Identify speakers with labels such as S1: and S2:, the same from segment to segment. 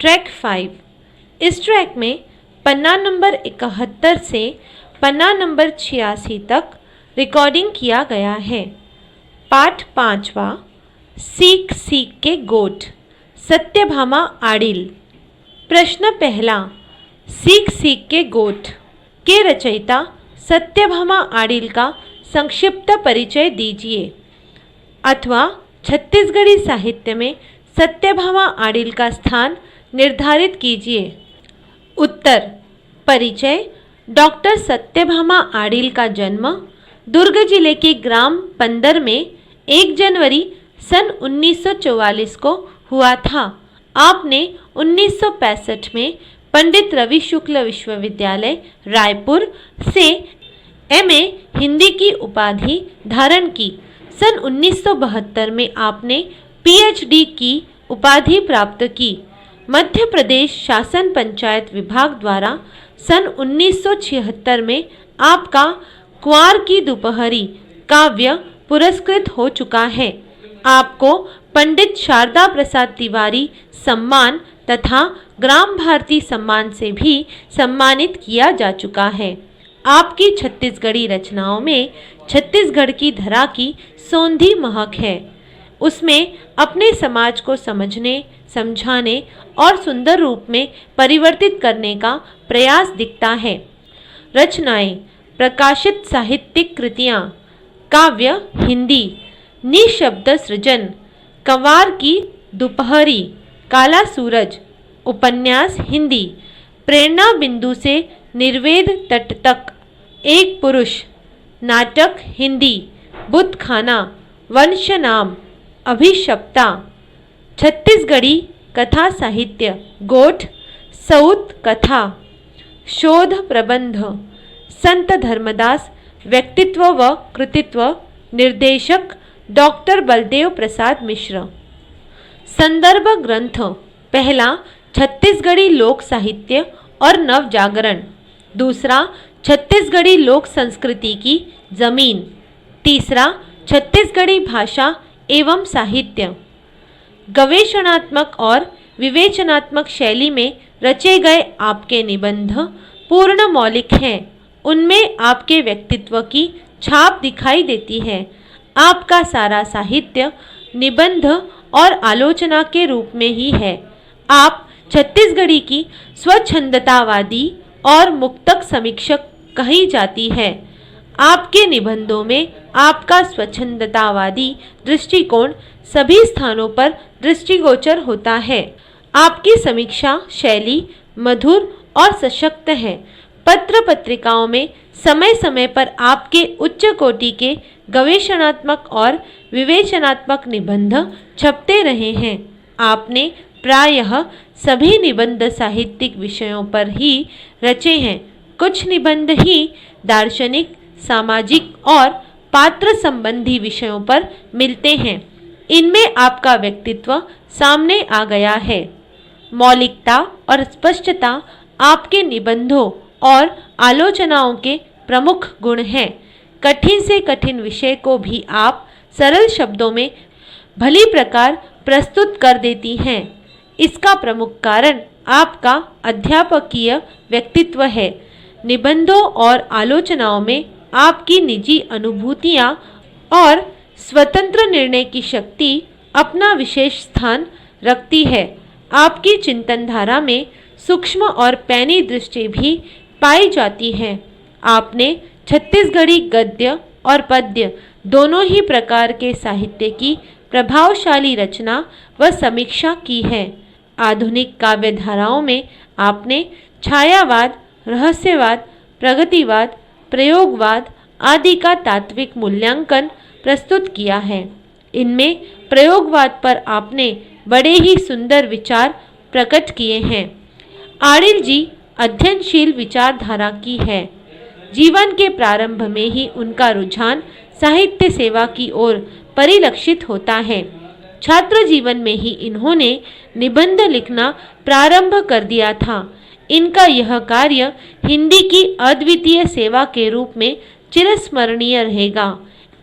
S1: Track 5। इस track में पन्ना number 71 से पन्ना नंबर 86 तक रिकॉर्डिंग किया गया है। पाठ 5वां, सीख सीख के गोठ, सत्यभामा आडिल। प्रश्न पहला, सीख सीख के गोठ के रचयिता सत्यभामा आडिल का संक्षिप्त परिचय दीजिए, अथवा छत्तीसगढ़ी साहित्य में सत्यभामा आडिल का स्थान निर्धारित कीजिए। उत्तर। परिचय। डॉक्टर सत्यभामा आडिल का जन्म दुर्ग जिले के ग्राम पंदर में 1 जनवरी सन 1944 को हुआ था। आपने 1965 में पंडित रवि शुक्ल विश्वविद्यालय रायपुर से एमए हिंदी की उपाधि धारण की। सन 1972 में आपने पीएचडी की उपाधि प्राप्त की। मध्य प्रदेश शासन पंचायत विभाग द्वारा सन 1976 में आपका कुंवार की दोपहरी काव्य पुरस्कृत हो चुका है। आपको पंडित शारदा प्रसाद तिवारी सम्मान तथा ग्राम भारती सम्मान से भी सम्मानित किया जा चुका है। आपकी छत्तीसगढ़ी रचनाओं में छत्तीसगढ़ की धरा की सौंधी महक है। उसमें अपने समाज को समझने, समझाने और सुंदर रूप में परिवर्तित करने का प्रयास दिखता है। रचनाएं। प्रकाशित साहित्यिक कृतियाँ। काव्य हिंदी, निशब्द सृजन, कंवार की दोपहरी, काला सूरज। उपन्यास हिंदी, प्रेरणा बिंदु से निर्वेद तट तक, एक पुरुष। नाटक हिंदी, बुत खाना, वंश नाम, अभिशप्ता। छत्तीसगढ़ी कथा साहित्य, गोठ, सऊत कथा। शोध प्रबंध, संत धर्मदास, व्यक्तित्व व कृतित्व। निर्देशक डॉक्टर बलदेव प्रसाद मिश्र। संदर्भ ग्रंथ। पहला, छत्तीसगढ़ी लोक साहित्य और नव जागरण। दूसरा, छत्तीसगढ़ी लोक संस्कृति की जमीन। तीसरा, छत्तीसगढ़ी भाषा एवं साहित्य। गवेषणात्मक और विवेचनात्मक शैली में रचे गए आपके निबंध पूर्ण मौलिक हैं। उनमें आपके व्यक्तित्व की छाप दिखाई देती है। आपका सारा साहित्य निबंध और आलोचना के रूप में ही है। आप छत्तीसगढ़ी की स्वच्छंदतावादी और मुक्तक समीक्षक कही जाती है। आपके निबंधों में आपका स्वच्छंदतावादी दृष्टिकोण सभी स्थानों पर दृष्टिगोचर होता है। आपकी समीक्षा शैली मधुर और सशक्त है। पत्र पत्रिकाओं में समय समय पर आपके उच्च कोटि के गवेषणात्मक और विवेचनात्मक निबंध छपते रहे हैं। आपने प्रायः सभी निबंध साहित्यिक विषयों पर ही रचे हैं। कुछ निबंध ही दार्शनिक, सामाजिक और पात्र संबंधी विषयों पर मिलते हैं। इनमें आपका व्यक्तित्व सामने आ गया है। मौलिकता और स्पष्टता आपके निबंधों और आलोचनाओं के प्रमुख गुण हैं। कठिन से कठिन विषय को भी आप सरल शब्दों में भली प्रकार प्रस्तुत कर देती हैं। इसका प्रमुख कारण आपका अध्यापकीय व्यक्तित्व है। निबंधों और आलोचनाओं में आपकी निजी अनुभूतियाँ और स्वतंत्र निर्णय की शक्ति अपना विशेष स्थान रखती है। आपकी चिंतन धारा में सूक्ष्म और पैनी दृष्टि भी पाई जाती है। आपने छत्तीसगढ़ी गद्य और पद्य दोनों ही प्रकार के साहित्य की प्रभावशाली रचना व समीक्षा की है। आधुनिक काव्य धाराओं में आपने छायावाद, रहस्यवाद, प्रगतिवाद, प्रयोगवाद आदि का तात्विक मूल्यांकन प्रस्तुत किया है। इनमें प्रयोगवाद पर आपने बड़े ही सुंदर विचार प्रकट किए हैं। आडिल जी अध्ययनशील विचारधारा की है। जीवन के प्रारंभ में ही उनका रुझान साहित्य सेवा की ओर परिलक्षित होता है। छात्र जीवन में ही इन्होंने निबंध लिखना प्रारंभ कर दिया था। इनका यह कार्य हिंदी की अद्वितीय सेवा के रूप में चिरस्मरणीय रहेगा।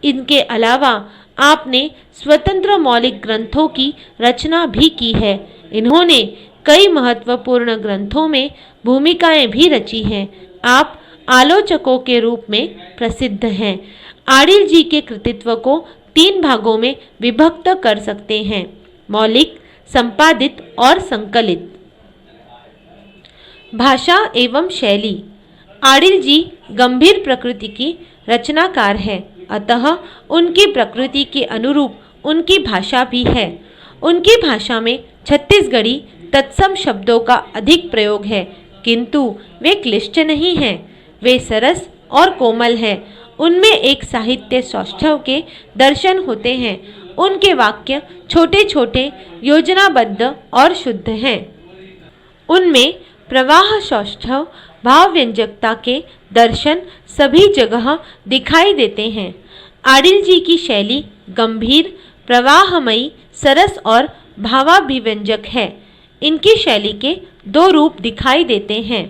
S1: इनके अलावा आपने स्वतंत्र मौलिक ग्रंथों की रचना भी की है। इन्होंने कई महत्वपूर्ण ग्रंथों में भूमिकाएं भी रची हैं। आप आलोचकों के रूप में प्रसिद्ध हैं। आडिल जी के कृतित्व को 3 भागों में विभक्त कर सकते हैं: मौलिक, संपादित और संकलित। भाषा एवं शैली। आडिल जी गंभीर प्रकृति की रचनाकार है, अतः उनकी प्रकृति के अनुरूप उनकी भाषा भी है। उनकी भाषा में छत्तीसगढ़ी तत्सम शब्दों का अधिक प्रयोग है, किंतु वे क्लिष्ट नहीं हैं। वे सरस और कोमल हैं। उनमें एक साहित्य सौष्ठव के दर्शन होते हैं। उनके वाक्य छोटे छोटे, योजनाबद्ध और शुद्ध हैं। उनमें प्रवाह सौष्ठव, भाव व्यंजकता के दर्शन सभी जगह दिखाई देते हैं। आडिल जी की शैली गंभीर, प्रवाहमयी, सरस और भावाभिव्यंजक है। इनकी शैली के 2 रूप दिखाई देते हैं: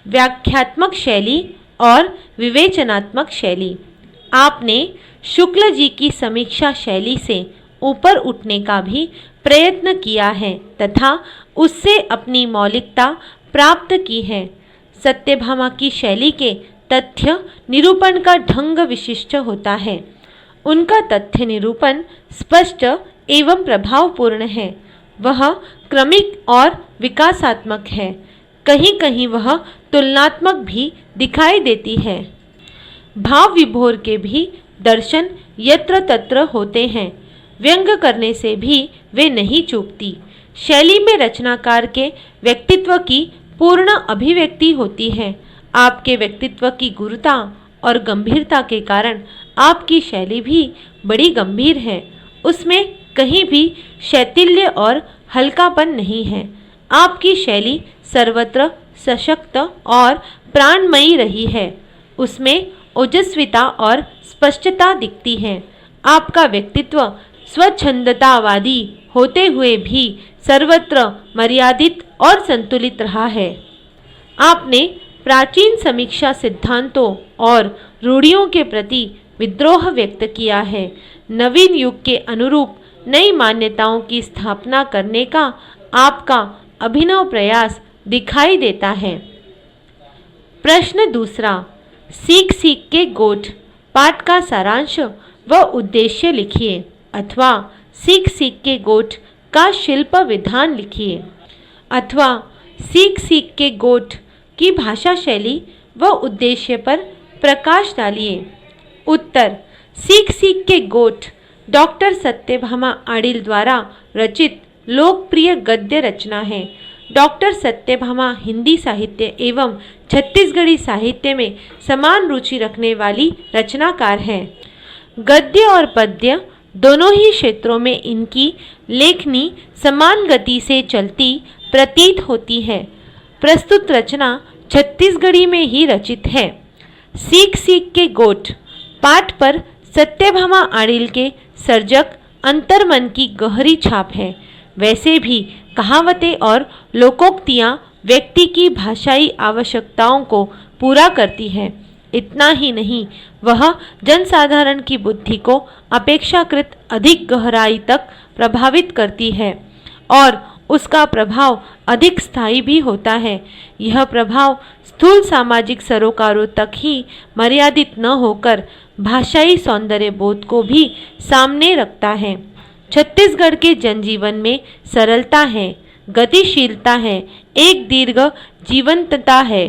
S1: व्याख्यात्मक शैली और विवेचनात्मक शैली। आपने शुक्ल जी की समीक्षा शैली से ऊपर उठने का भी प्रयत्न किया है तथा उससे अपनी मौलिकता प्राप्त की है। सत्यभामा की शैली के तथ्य निरूपण का ढंग विशिष्ट होता है। उनका तथ्य निरूपण स्पष्ट एवं प्रभावपूर्ण है। वह क्रमिक और विकासात्मक है। कहीं कहीं वह तुलनात्मक भी दिखाई देती है। भाव विभोर के भी दर्शन यत्र तत्र होते हैं। व्यंग करने से भी वे नहीं चूकती। शैली में रचनाकार के व्यक्तित्व की पूर्ण अभिव्यक्ति होती है। आपके व्यक्तित्व की गुरुता और गंभीरता के कारण आपकी शैली भी बड़ी गंभीर है। उसमें कहीं भी शैथिल्य और हल्कापन नहीं है। आपकी शैली सर्वत्र सशक्त और प्राणमयी रही है। उसमें ओजस्विता और स्पष्टता दिखती है। आपका व्यक्तित्व स्वच्छंदतावादी होते हुए भी सर्वत्र मर्यादित और संतुलित रहा है। आपने प्राचीन समीक्षा सिद्धांतों और रूढ़ियों के प्रति विद्रोह व्यक्त किया है। नवीन युग के अनुरूप नई मान्यताओं की स्थापना करने का आपका अभिनव प्रयास दिखाई देता है। प्रश्न दूसरा, सीख सीख के गोठ पाठ का सारांश व उद्देश्य लिखिए, अथवा सीख सीख के गोठ का शिल्प विधान लिखिए, अथवा सीख सीख के गोठ की भाषा शैली व उद्देश्य पर प्रकाश डालिए। उत्तर, सीख सीख के गोठ डॉक्टर सत्यभामा आडिल द्वारा रचित लोकप्रिय गद्य रचना है। डॉक्टर सत्यभामा हिंदी साहित्य एवं छत्तीसगढ़ी साहित्य में समान रुचि रखने वाली रचनाकार हैं। गद्य और पद्य दोनों ही क्षेत्रों में इनकी लेखनी समान गति से चलती प्रतीत होती है। प्रस्तुत रचना छत्तीसगढ़ी में ही रचित है। सीख सीख के गोठ पाठ पर सत्यभामा आडिल के सर्जक अंतर्मन की गहरी छाप है। वैसे भी कहावतें और लोकोक्तियाँ व्यक्ति की भाषाई आवश्यकताओं को पूरा करती है। इतना ही नहीं, वह जनसाधारण की बुद्धि को अपेक्षाकृत अधिक गहराई तक प्रभावित करती है और उसका प्रभाव अधिक स्थायी भी होता है। यह प्रभाव स्थूल सामाजिक सरोकारों तक ही मर्यादित न होकर भाषाई सौंदर्य बोध को भी सामने रखता है। छत्तीसगढ़ के जनजीवन में सरलता है, गतिशीलता है, एक दीर्घ जीवंतता है।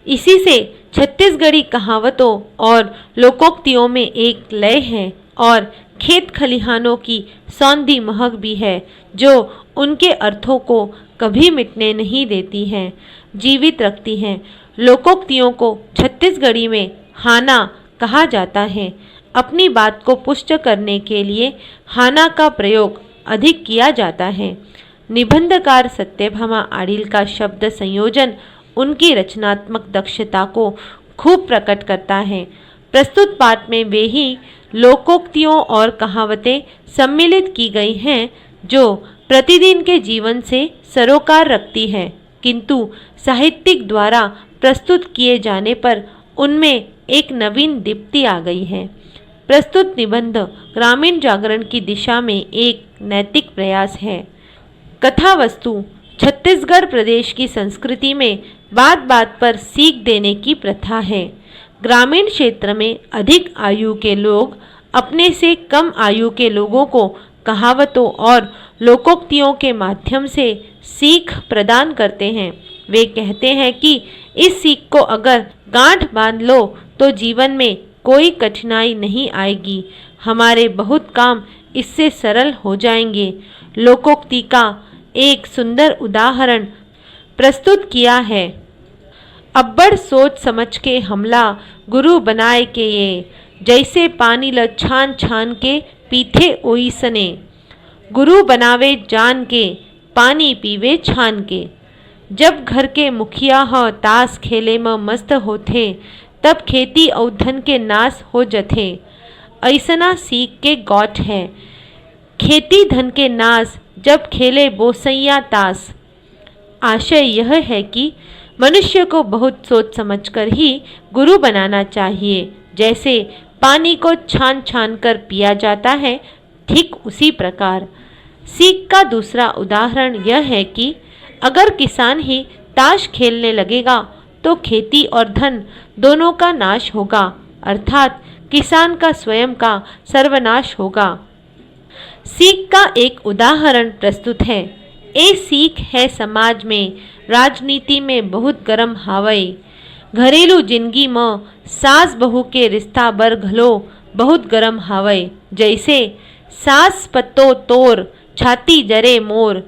S1: इसी से छत्तीसगढ़ी कहावतों और लोकोक्तियों में एक लय है और खेत खलिहानों की सौंधी महक भी है, जो उनके अर्थों को कभी मिटने नहीं देती हैं, जीवित रखती हैं। लोकोक्तियों को छत्तीसगढ़ी में हाना कहा जाता है। अपनी बात को पुष्ट करने के लिए हाना का प्रयोग अधिक किया जाता है। निबंधकार सत्यभामा आडिल का शब्द संयोजन उनकी रचनात्मक दक्षता को खूब प्रकट करता है। प्रस्तुत पाठ में वे ही लोकोक्तियों और कहावतें सम्मिलित की गई हैं जो प्रतिदिन के जीवन से सरोकार रखती है, किंतु साहित्यिक द्वारा प्रस्तुत किए जाने पर उनमें एक नवीन दीप्ति आ गई है। प्रस्तुत निबंध ग्रामीण जागरण की दिशा में एक नैतिक प्रयास है। कथा वस्तु छत्तीसगढ़ प्रदेश की संस्कृति में बात बात पर सीख देने की प्रथा है। ग्रामीण क्षेत्र में अधिक आयु के लोग अपने से कम आयु के लोगों को कहावतों और लोकोक्तियों के माध्यम से सीख प्रदान करते हैं। वे कहते हैं कि इस सीख को अगर गांठ बांध लो तो जीवन में कोई कठिनाई नहीं आएगी, हमारे बहुत काम इससे सरल हो जाएंगे। लोकोक्ति का एक सुंदर उदाहरण प्रस्तुत किया है। अब्बड़ सोच समझ के हमला गुरु बनाए के ये, जैसे पानी ल छान छान के पीथे ओइसने। गुरु बनावे जान के, पानी पीवे छान के। जब घर के मुखिया ह ताश खेले में मस्त होथे, तब खेती और धन के नाश हो जथे। ऐसना सीख के गौठ है, खेती धन के नाश जब खेले बोसैया ताश। आशय यह है कि मनुष्य को बहुत सोच समझकर ही गुरु बनाना चाहिए। जैसे पानी को छान छान कर पिया जाता है, ठीक उसी प्रकार सीख का दूसरा उदाहरण यह है कि अगर किसान ही ताश खेलने लगेगा तो खेती और धन दोनों का नाश होगा, अर्थात किसान का स्वयं का सर्वनाश होगा। सीख का एक उदाहरण प्रस्तुत है। ए सीख है समाज में, राजनीति में बहुत गरम हावय। घरेलू जिंदगी में सास बहू के रिश्ता बर घलो बहुत गरम हावय। जैसे सास पत्तो तोर, छाती जरे मोर।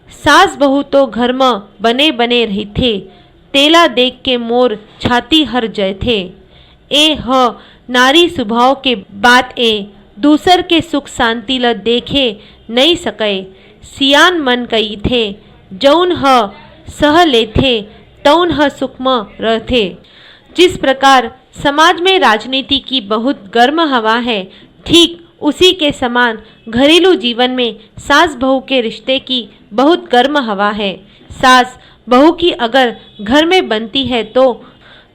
S1: सास बहू तो घर में बने बने रहिथे, तेला देख के मोर छाती हर जयथे। ए ह नारी स्वभाव के बात ए, दूसर के सुख शांति ल देखे नहीं सके। सियान मन कही थे, जौन ह सह लेथे तौन ह सुख में रहथे। जिस प्रकार समाज में राजनीति की बहुत गर्म हवा है, ठीक उसी के समान घरेलू जीवन में सास बहू के रिश्ते की बहुत गर्म हवा है। सास बहू की अगर घर में बनती है तो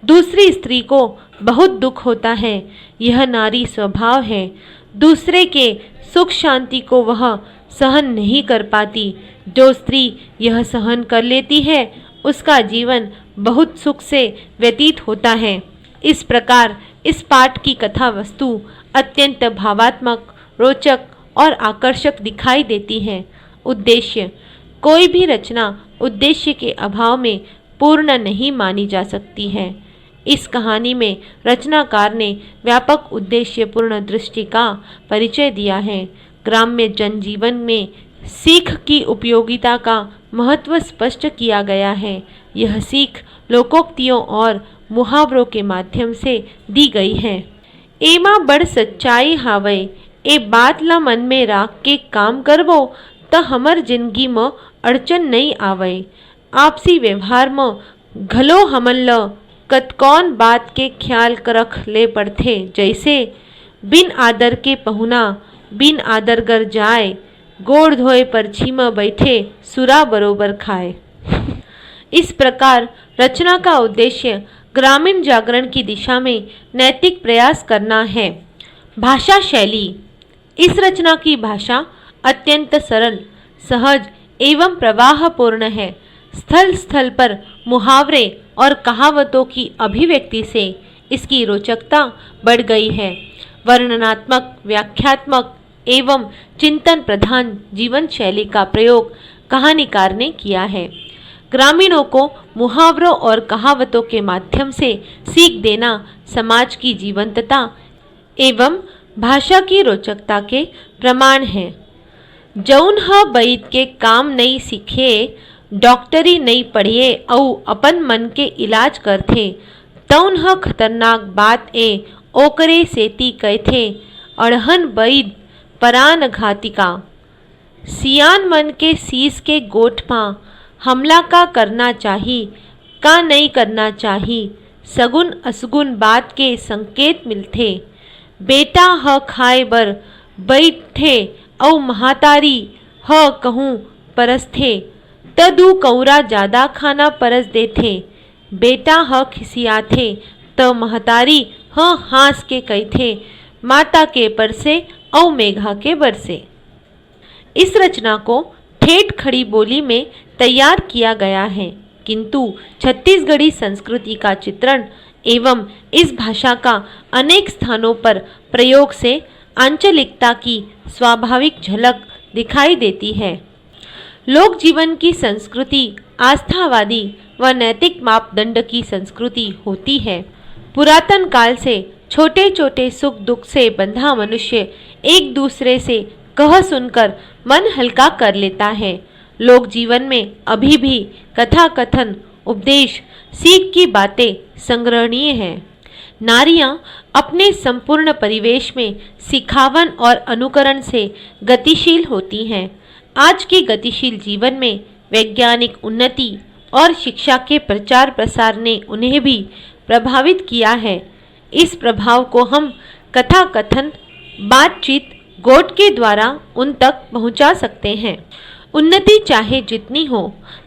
S1: दूसरी स्त्री को बहुत दुख होता है। यह नारी स्वभाव है। दूसरे के सुख शांति को वह सहन नहीं कर पाती। जो स्त्री यह सहन कर लेती है, उसका जीवन बहुत सुख से व्यतीत होता है। इस प्रकार इस पाठ की कथा वस्तु अत्यंत भावात्मक, रोचक और आकर्षक दिखाई देती है। उद्देश्य, कोई भी रचना उद्देश्य के अभाव में पूर्ण नहीं मानी जा सकती है। इस कहानी में रचनाकार ने व्यापक उद्देश्यपूर्ण दृष्टि का परिचय दिया है। ग्राम्य जनजीवन में सीख की उपयोगिता का महत्व स्पष्ट किया गया है। यह सीख लोकोक्तियों और मुहावरों के माध्यम से दी गई है। एमा बड़ सच्चाई हावय, ए बात ला मन में राख के काम करबो त हमर जिंदगी में अड़चन नहीं आवय। आपसी व्यवहार में घलो हमन ल कतकौन बात के ख्याल रख ले पड़थे। जैसे बिन आदर के पहुना बिन आदर कर जाए, गोड़ धोए परछी में बैठे सुरा बरोबर खाए। इस प्रकार रचना का उद्देश्य ग्रामीण जागरण की दिशा में नैतिक प्रयास करना है। भाषा शैली, इस रचना की भाषा अत्यंत सरल, सहज एवं प्रवाहपूर्ण है। स्थल स्थल पर मुहावरे और कहावतों की अभिव्यक्ति से इसकी रोचकता बढ़ गई है। वर्णनात्मक, व्याख्यात्मक एवं चिंतन प्रधान जीवन शैली का प्रयोग कहानीकार ने किया है। ग्रामीणों को मुहावरों और कहावतों के माध्यम से सीख देना समाज की जीवंतता एवं भाषा की रोचकता के प्रमाण है। जौन ह बैद के काम नहीं सीखे, डॉक्टरी नहीं पढ़िए और अपन मन के इलाज करथे, तौन ह खतरनाक बात ए ओकरे सेती कहथे अड़हन बैद परान घातिका। सियान मन के शीश के गोठ पा हमला का करना चाही, का नहीं करना चाही, सगुन असगुन बात के संकेत मिलथे। बेटा ह खाए बर बैठे औ महातारी ह कहूँ परसथे, त दू कौरा ज्यादा खाना परस देथे। बेटा ह खिसियाथे त महतारी ह हास के कहथे, माता के परसे औ मेघा के बरसे। इस रचना को ठेठ खड़ी बोली में तैयार किया गया है, किंतु छत्तीसगढ़ी संस्कृति का चित्रण एवं इस भाषा का अनेक स्थानों पर प्रयोग से आंचलिकता की स्वाभाविक झलक दिखाई देती है। लोक जीवन की संस्कृति आस्थावादी व नैतिक मापदंड की संस्कृति होती है। पुरातन काल से छोटे छोटे सुख दुख से बंधा मनुष्य एक दूसरे से कह सुनकर मन हल्का कर लेता है। लोक जीवन में अभी भी कथा कथन उपदेश सीख की बातें संग्रहणीय है। नारियां अपने संपूर्ण परिवेश में सिखावन और अनुकरण से गतिशील होती हैं। आज के गतिशील जीवन में वैज्ञानिक उन्नति और शिक्षा के प्रचार प्रसार ने उन्हें भी प्रभावित किया है। इस प्रभाव को हम कथा कथन बातचीत गोट के द्वारा उन तक पहुंचा सकते हैं। उन्नति चाहे जितनी हो,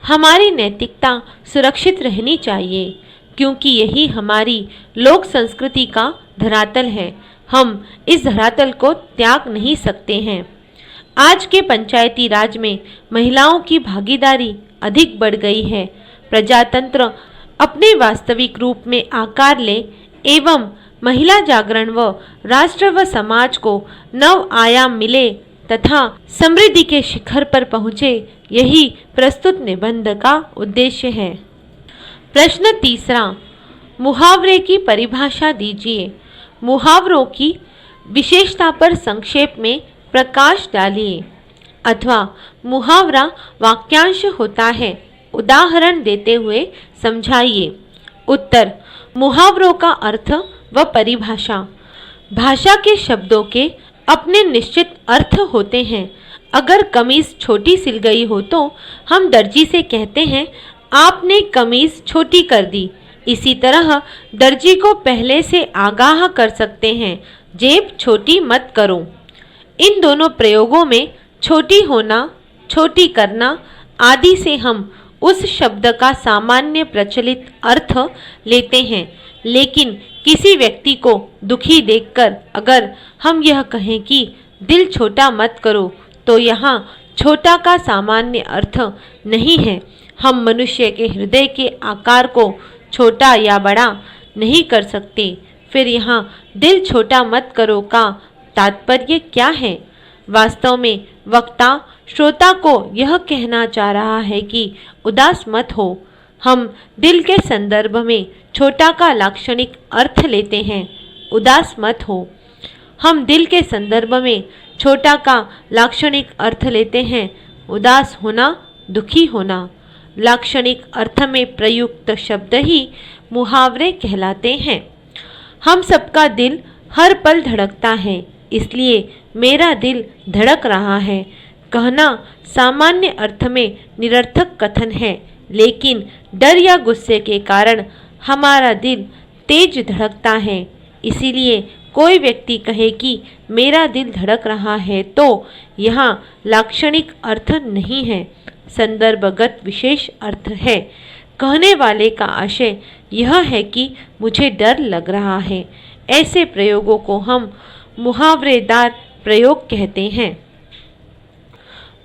S1: हमारी नैतिकता सुरक्षित रहनी चाहिए, क्योंकि यही हमारी लोक संस्कृति का धरातल है। हम इस धरातल को त्याग नहीं सकते हैं। आज के पंचायती राज में महिलाओं की भागीदारी अधिक बढ़ गई है। प्रजातंत्र अपने वास्तविक रूप में आकार ले एवं महिला जागरण व राष्ट्र व समाज को नव आयाम मिले तथा समृद्धि के शिखर पर पहुँचे, यही प्रस्तुत निबंध का उद्देश्य है। प्रश्न तीसरा, मुहावरे की परिभाषा दीजिए। मुहावरों की विशेषता पर संक्षेप में प्रकाश डालिए। अथवा मुहावरा वाक्यांश होता है, उदाहरण देते हुए समझाइए। उत्तर, मुहावरों का अर्थ व परिभाषा। भाषा के शब्दों के अपने निश्चित अर्थ होते हैं। अगर कमीज छोटी सिल गई हो तो हम दर्जी से कहते हैं, आपने कमीज छोटी कर दी। इसी तरह दर्जी को पहले से आगाह कर सकते हैं, जेब छोटी मत करो। इन दोनों प्रयोगों में छोटी होना, छोटी करना आदि से हम उस शब्द का सामान्य प्रचलित अर्थ लेते हैं। लेकिन किसी व्यक्ति को दुखी देखकर अगर हम यह कहें कि दिल छोटा मत करो, तो यहाँ छोटा का सामान्य अर्थ नहीं है। हम मनुष्य के हृदय के आकार को छोटा या बड़ा नहीं कर सकते। फिर यहाँ दिल छोटा मत करो का तात्पर्य क्या है? वास्तव में वक्ता श्रोता को यह कहना चाह रहा है कि उदास मत हो। हम दिल के संदर्भ में छोटा का लाक्षणिक अर्थ लेते हैं, उदास मत हो। हम दिल के संदर्भ में छोटा का लाक्षणिक अर्थ लेते हैं, उदास होना, दुखी होना। लाक्षणिक अर्थ में प्रयुक्त शब्द ही मुहावरे कहलाते हैं। हम सबका दिल हर पल धड़कता है, इसलिए मेरा दिल धड़क रहा है कहना सामान्य अर्थ में निरर्थक कथन है, लेकिन डर या गुस्से के कारण हमारा दिल तेज धड़कता है। इसीलिए कोई व्यक्ति कहे कि मेरा दिल धड़क रहा है तो यहाँ लाक्षणिक अर्थ नहीं है, संदर्भगत विशेष अर्थ है। कहने वाले का आशय यह है कि मुझे डर लग रहा है। ऐसे प्रयोगों को हम मुहावरेदार प्रयोग कहते हैं।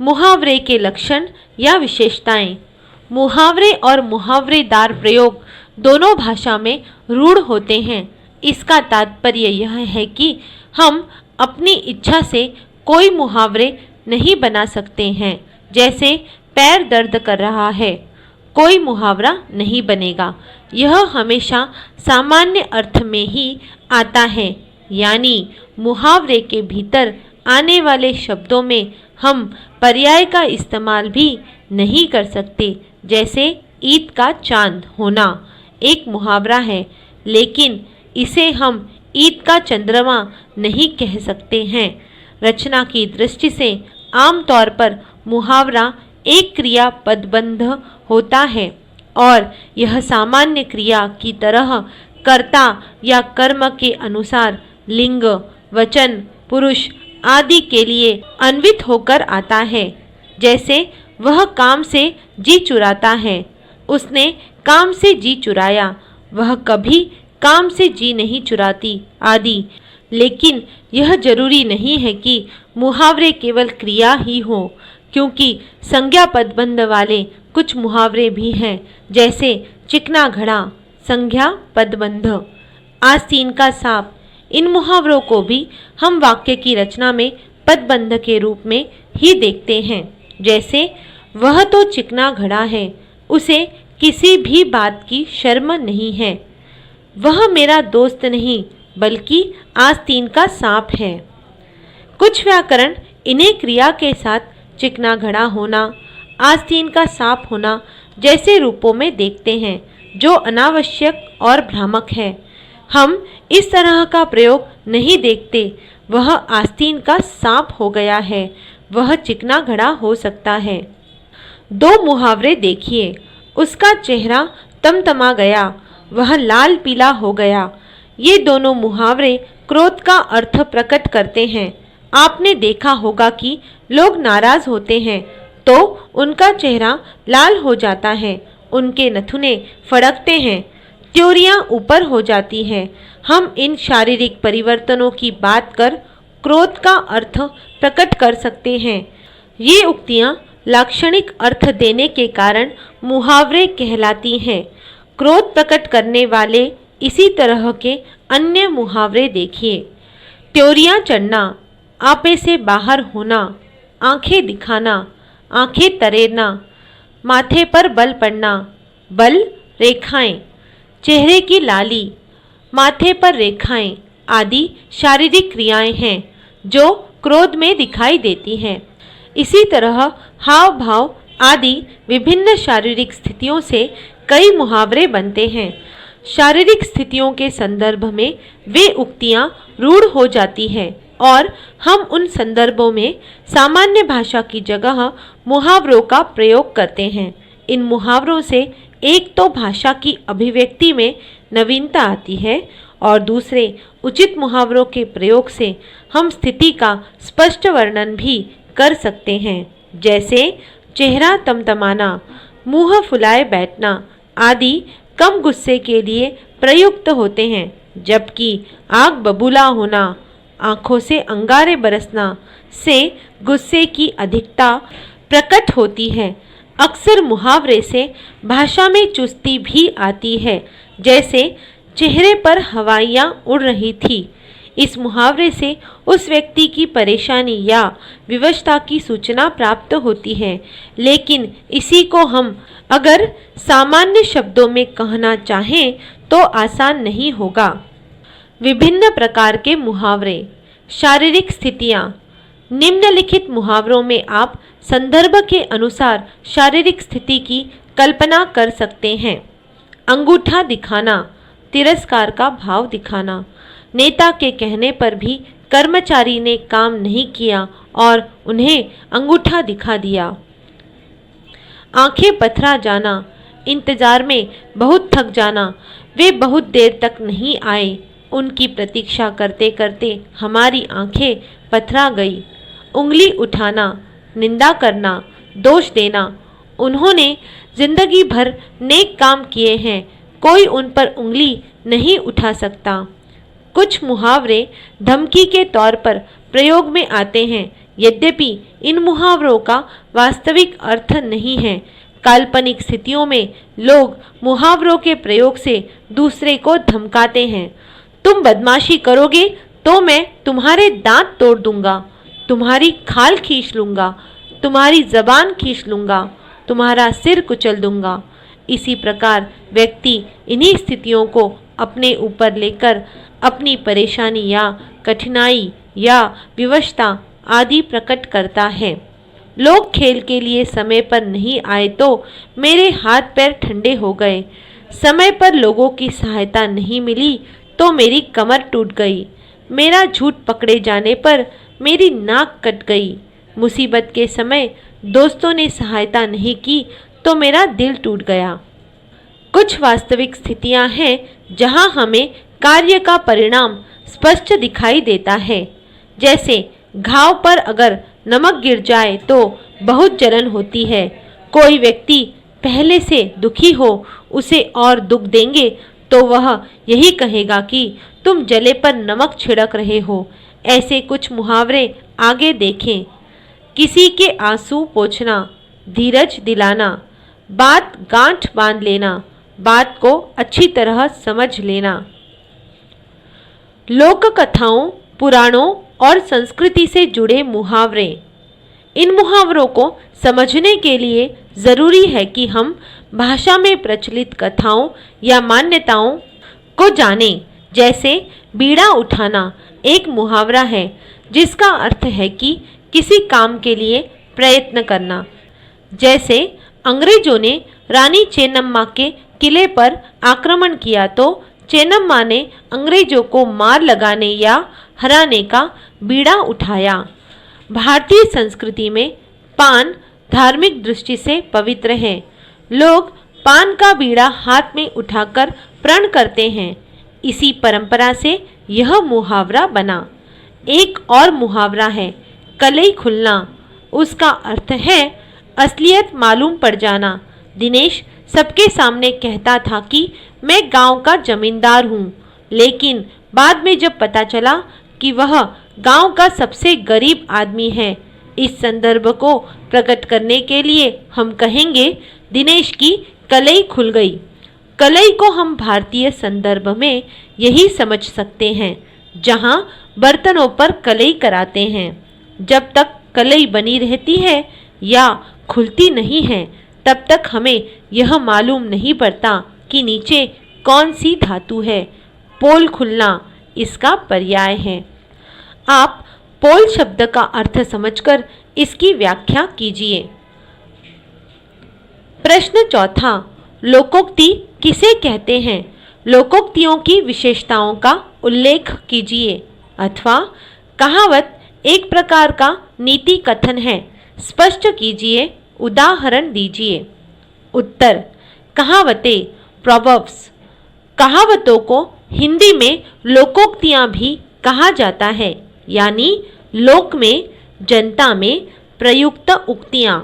S1: मुहावरे के लक्षण या विशेषताएं। मुहावरे और मुहावरेदार प्रयोग दोनों भाषा में रूढ़ होते हैं। इसका तात्पर्य यह है कि हम अपनी इच्छा से कोई मुहावरे नहीं बना सकते हैं। जैसे पैर दर्द कर रहा है, कोई मुहावरा नहीं बनेगा। यह हमेशा सामान्य अर्थ में ही आता है, यानी मुहावरे के भीतर आने वाले शब्दों में हम पर्याय का इस्तेमाल भी नहीं कर सकते। जैसे ईद का चांद होना एक मुहावरा है, लेकिन इसे हम ईद का चंद्रमा नहीं कह सकते हैं। रचना की दृष्टि से आमतौर पर मुहावरा एक क्रिया पदबंध होता है और यह सामान्य क्रिया की तरह कर्ता या कर्म के अनुसार लिंग, वचन, पुरुष आदि के लिए अन्वित होकर आता है। जैसे वह काम से जी चुराता है, उसने काम से जी चुराया, वह कभी काम से जी नहीं चुराती आदि। लेकिन यह जरूरी नहीं है कि मुहावरे केवल क्रिया ही हो, क्योंकि संज्ञा पदबंध वाले कुछ मुहावरे भी हैं, जैसे चिकना घड़ा, संज्ञा पदबंध, आस्तीन का सांप। इन मुहावरों को भी हम वाक्य की रचना में पदबंध के रूप में ही देखते हैं। जैसे वह तो चिकना घड़ा है, उसे किसी भी बात की शर्म नहीं है। वह मेरा दोस्त नहीं बल्कि आस्तीन का सांप है। कुछ व्याकरण इन्हें क्रिया के साथ चिकना घड़ा होना, आस्तीन का सांप होना जैसे रूपों में देखते हैं, जो अनावश्यक और भ्रामक है। हम इस तरह का प्रयोग नहीं देखते। वह आस्तीन का सांप हो गया है, वह चिकना घड़ा हो सकता है। दो मुहावरे देखिए। उसका चेहरा तमतमा गया, वह लाल पीला हो गया। ये दोनों मुहावरे क्रोध का अर्थ प्रकट करते हैं। आपने देखा होगा कि लोग नाराज होते हैं तो उनका चेहरा लाल हो जाता है, उनके नथुने फड़कते हैं, त्योरियां ऊपर हो जाती हैं। हम इन शारीरिक परिवर्तनों की बात कर क्रोध का अर्थ प्रकट कर सकते हैं। ये उक्तियां लाक्षणिक अर्थ देने के कारण मुहावरे कहलाती हैं। क्रोध प्रकट करने वाले इसी तरह के अन्य मुहावरे देखिए। त्योरियां चढ़ना, आपे से बाहर होना, आंखें दिखाना, आंखें तरेरना, माथे पर बल पड़ना, बल रेखाएं, चेहरे की लाली, माथे पर रेखाएं आदि शारीरिक क्रियाएं हैं जो क्रोध में दिखाई देती हैं। इसी तरह हाव भाव आदि विभिन्न शारीरिक स्थितियों से कई मुहावरे बनते हैं। शारीरिक स्थितियों के संदर्भ में वे उक्तियां रूढ़ हो जाती हैं और हम उन संदर्भों में सामान्य भाषा की जगह मुहावरों का प्रयोग करते हैं। इन मुहावरों से एक तो भाषा की अभिव्यक्ति में नवीनता आती है और दूसरे उचित मुहावरों के प्रयोग से हम स्थिति का स्पष्ट वर्णन भी कर सकते हैं। जैसे चेहरा तमतमाना, मुंह फुलाए बैठना आदि कम गुस्से के लिए प्रयुक्त होते हैं, जबकि आग बबूला होना, आंखों से अंगारे बरसना से गुस्से की अधिकता प्रकट होती है। अक्सर मुहावरे से भाषा में चुस्ती भी आती है, जैसे चेहरे पर हवाइयाँ उड़ रही थी। इस मुहावरे से उस व्यक्ति की परेशानी या विवशता की सूचना प्राप्त होती है, लेकिन इसी को हम अगर सामान्य शब्दों में कहना चाहें तो आसान नहीं होगा। विभिन्न प्रकार के मुहावरे। शारीरिक स्थितियाँ। निम्नलिखित मुहावरों में आप संदर्भ के अनुसार शारीरिक स्थिति की कल्पना कर सकते हैं। अंगूठा दिखाना, तिरस्कार का भाव दिखाना। नेता के कहने पर भी कर्मचारी ने काम नहीं किया और उन्हें अंगूठा दिखा दिया। आंखें पथरा जाना, इंतजार में बहुत थक जाना, वे बहुत देर तक नहीं आए, उनकी प्रतीक्षा करते करते हमारी आंखें पथरा गई। उंगली उठाना, निंदा करना, दोष देना, उन्होंने जिंदगी भर नेक काम किए हैं, कोई उन पर उंगली नहीं उठा सकता। कुछ मुहावरे धमकी के तौर पर प्रयोग में आते हैं, यद्यपि इन मुहावरों का वास्तविक अर्थ नहीं है। काल्पनिक स्थितियों में लोग मुहावरों के प्रयोग से दूसरे को धमकाते हैं। तुम बदमाशी करोगे तो मैं तुम्हारे दांत तोड़ दूंगा, तुम्हारी खाल खींच लूंगा, तुम्हारी जबान खींच लूंगा, तुम्हारा सिर कुचल दूंगा। इसी प्रकार व्यक्ति इन्हीं स्थितियों को अपने ऊपर लेकर अपनी परेशानी या कठिनाई या विवशता आदि प्रकट करता है। लोग खेल के लिए समय पर नहीं आए तो मेरे हाथ पैर ठंडे हो गए। समय पर लोगों की सहायता नहीं मिली तो मेरी कमर टूट गई। मेरा झूठ पकड़े जाने पर मेरी नाक कट गई। मुसीबत के समय दोस्तों ने सहायता नहीं की तो मेरा दिल टूट गया। कुछ वास्तविक स्थितियां हैं जहां हमें कार्य का परिणाम स्पष्ट दिखाई देता है। जैसे घाव पर अगर नमक गिर जाए तो बहुत जलन होती है। कोई व्यक्ति पहले से दुखी हो उसे और दुख देंगे तो वह यही कहेगा कि तुम जले पर नमक छिड़क रहे हो। ऐसे कुछ मुहावरे आगे देखें। किसी के आंसू पोंछना, धीरज दिलाना, बात गांठ बांध लेना, बात को अच्छी तरह समझ लेना। लोक कथाओं, पुराणों और संस्कृति से जुड़े मुहावरे। इन मुहावरों को समझने के लिए ज़रूरी है कि हम भाषा में प्रचलित कथाओं या मान्यताओं को जानें। जैसे बीड़ा उठाना एक मुहावरा है जिसका अर्थ है कि किसी काम के लिए प्रयत्न करना। जैसे अंग्रेजों ने रानी चेन्नम्मा के किले पर आक्रमण किया तो चेन्नम्मा ने अंग्रेजों को मार लगाने या हराने का बीड़ा उठाया। भारतीय संस्कृति में पान धार्मिक दृष्टि से पवित्र है। लोग पान का बीड़ा हाथ में उठाकर प्रण करते हैं। इसी परंपरा से यह मुहावरा बना। एक और मुहावरा है कलई खुलना। उसका अर्थ है असलियत मालूम पड़ जाना। दिनेश सबके सामने कहता था कि मैं गांव का जमींदार हूँ, लेकिन बाद में जब पता चला कि वह गांव का सबसे गरीब आदमी है। इस संदर्भ को प्रकट करने के लिए हम कहेंगे दिनेश की कलई खुल गई। कलई को हम भारतीय संदर्भ में यही समझ सकते हैं जहाँ बर्तनों पर कलई कराते हैं। जब तक कलई बनी रहती है या खुलती नहीं है तब तक हमें यह मालूम नहीं पड़ता कि नीचे कौन सी धातु है। पोल खुलना इसका पर्याय है। आप पोल शब्द का अर्थ समझकर इसकी व्याख्या कीजिए। प्रश्न चौथा, लोकोक्ति किसे कहते हैं? लोकोक्तियों की विशेषताओं का उल्लेख कीजिए। अथवा कहावत एक प्रकार का नीति कथन है, स्पष्ट कीजिए, उदाहरण दीजिए। उत्तर, कहावतें, प्रोवर्ब्स। कहावतों को हिंदी में लोकोक्तियाँ भी कहा जाता है, यानी लोक में, जनता में प्रयुक्त उक्तियाँ।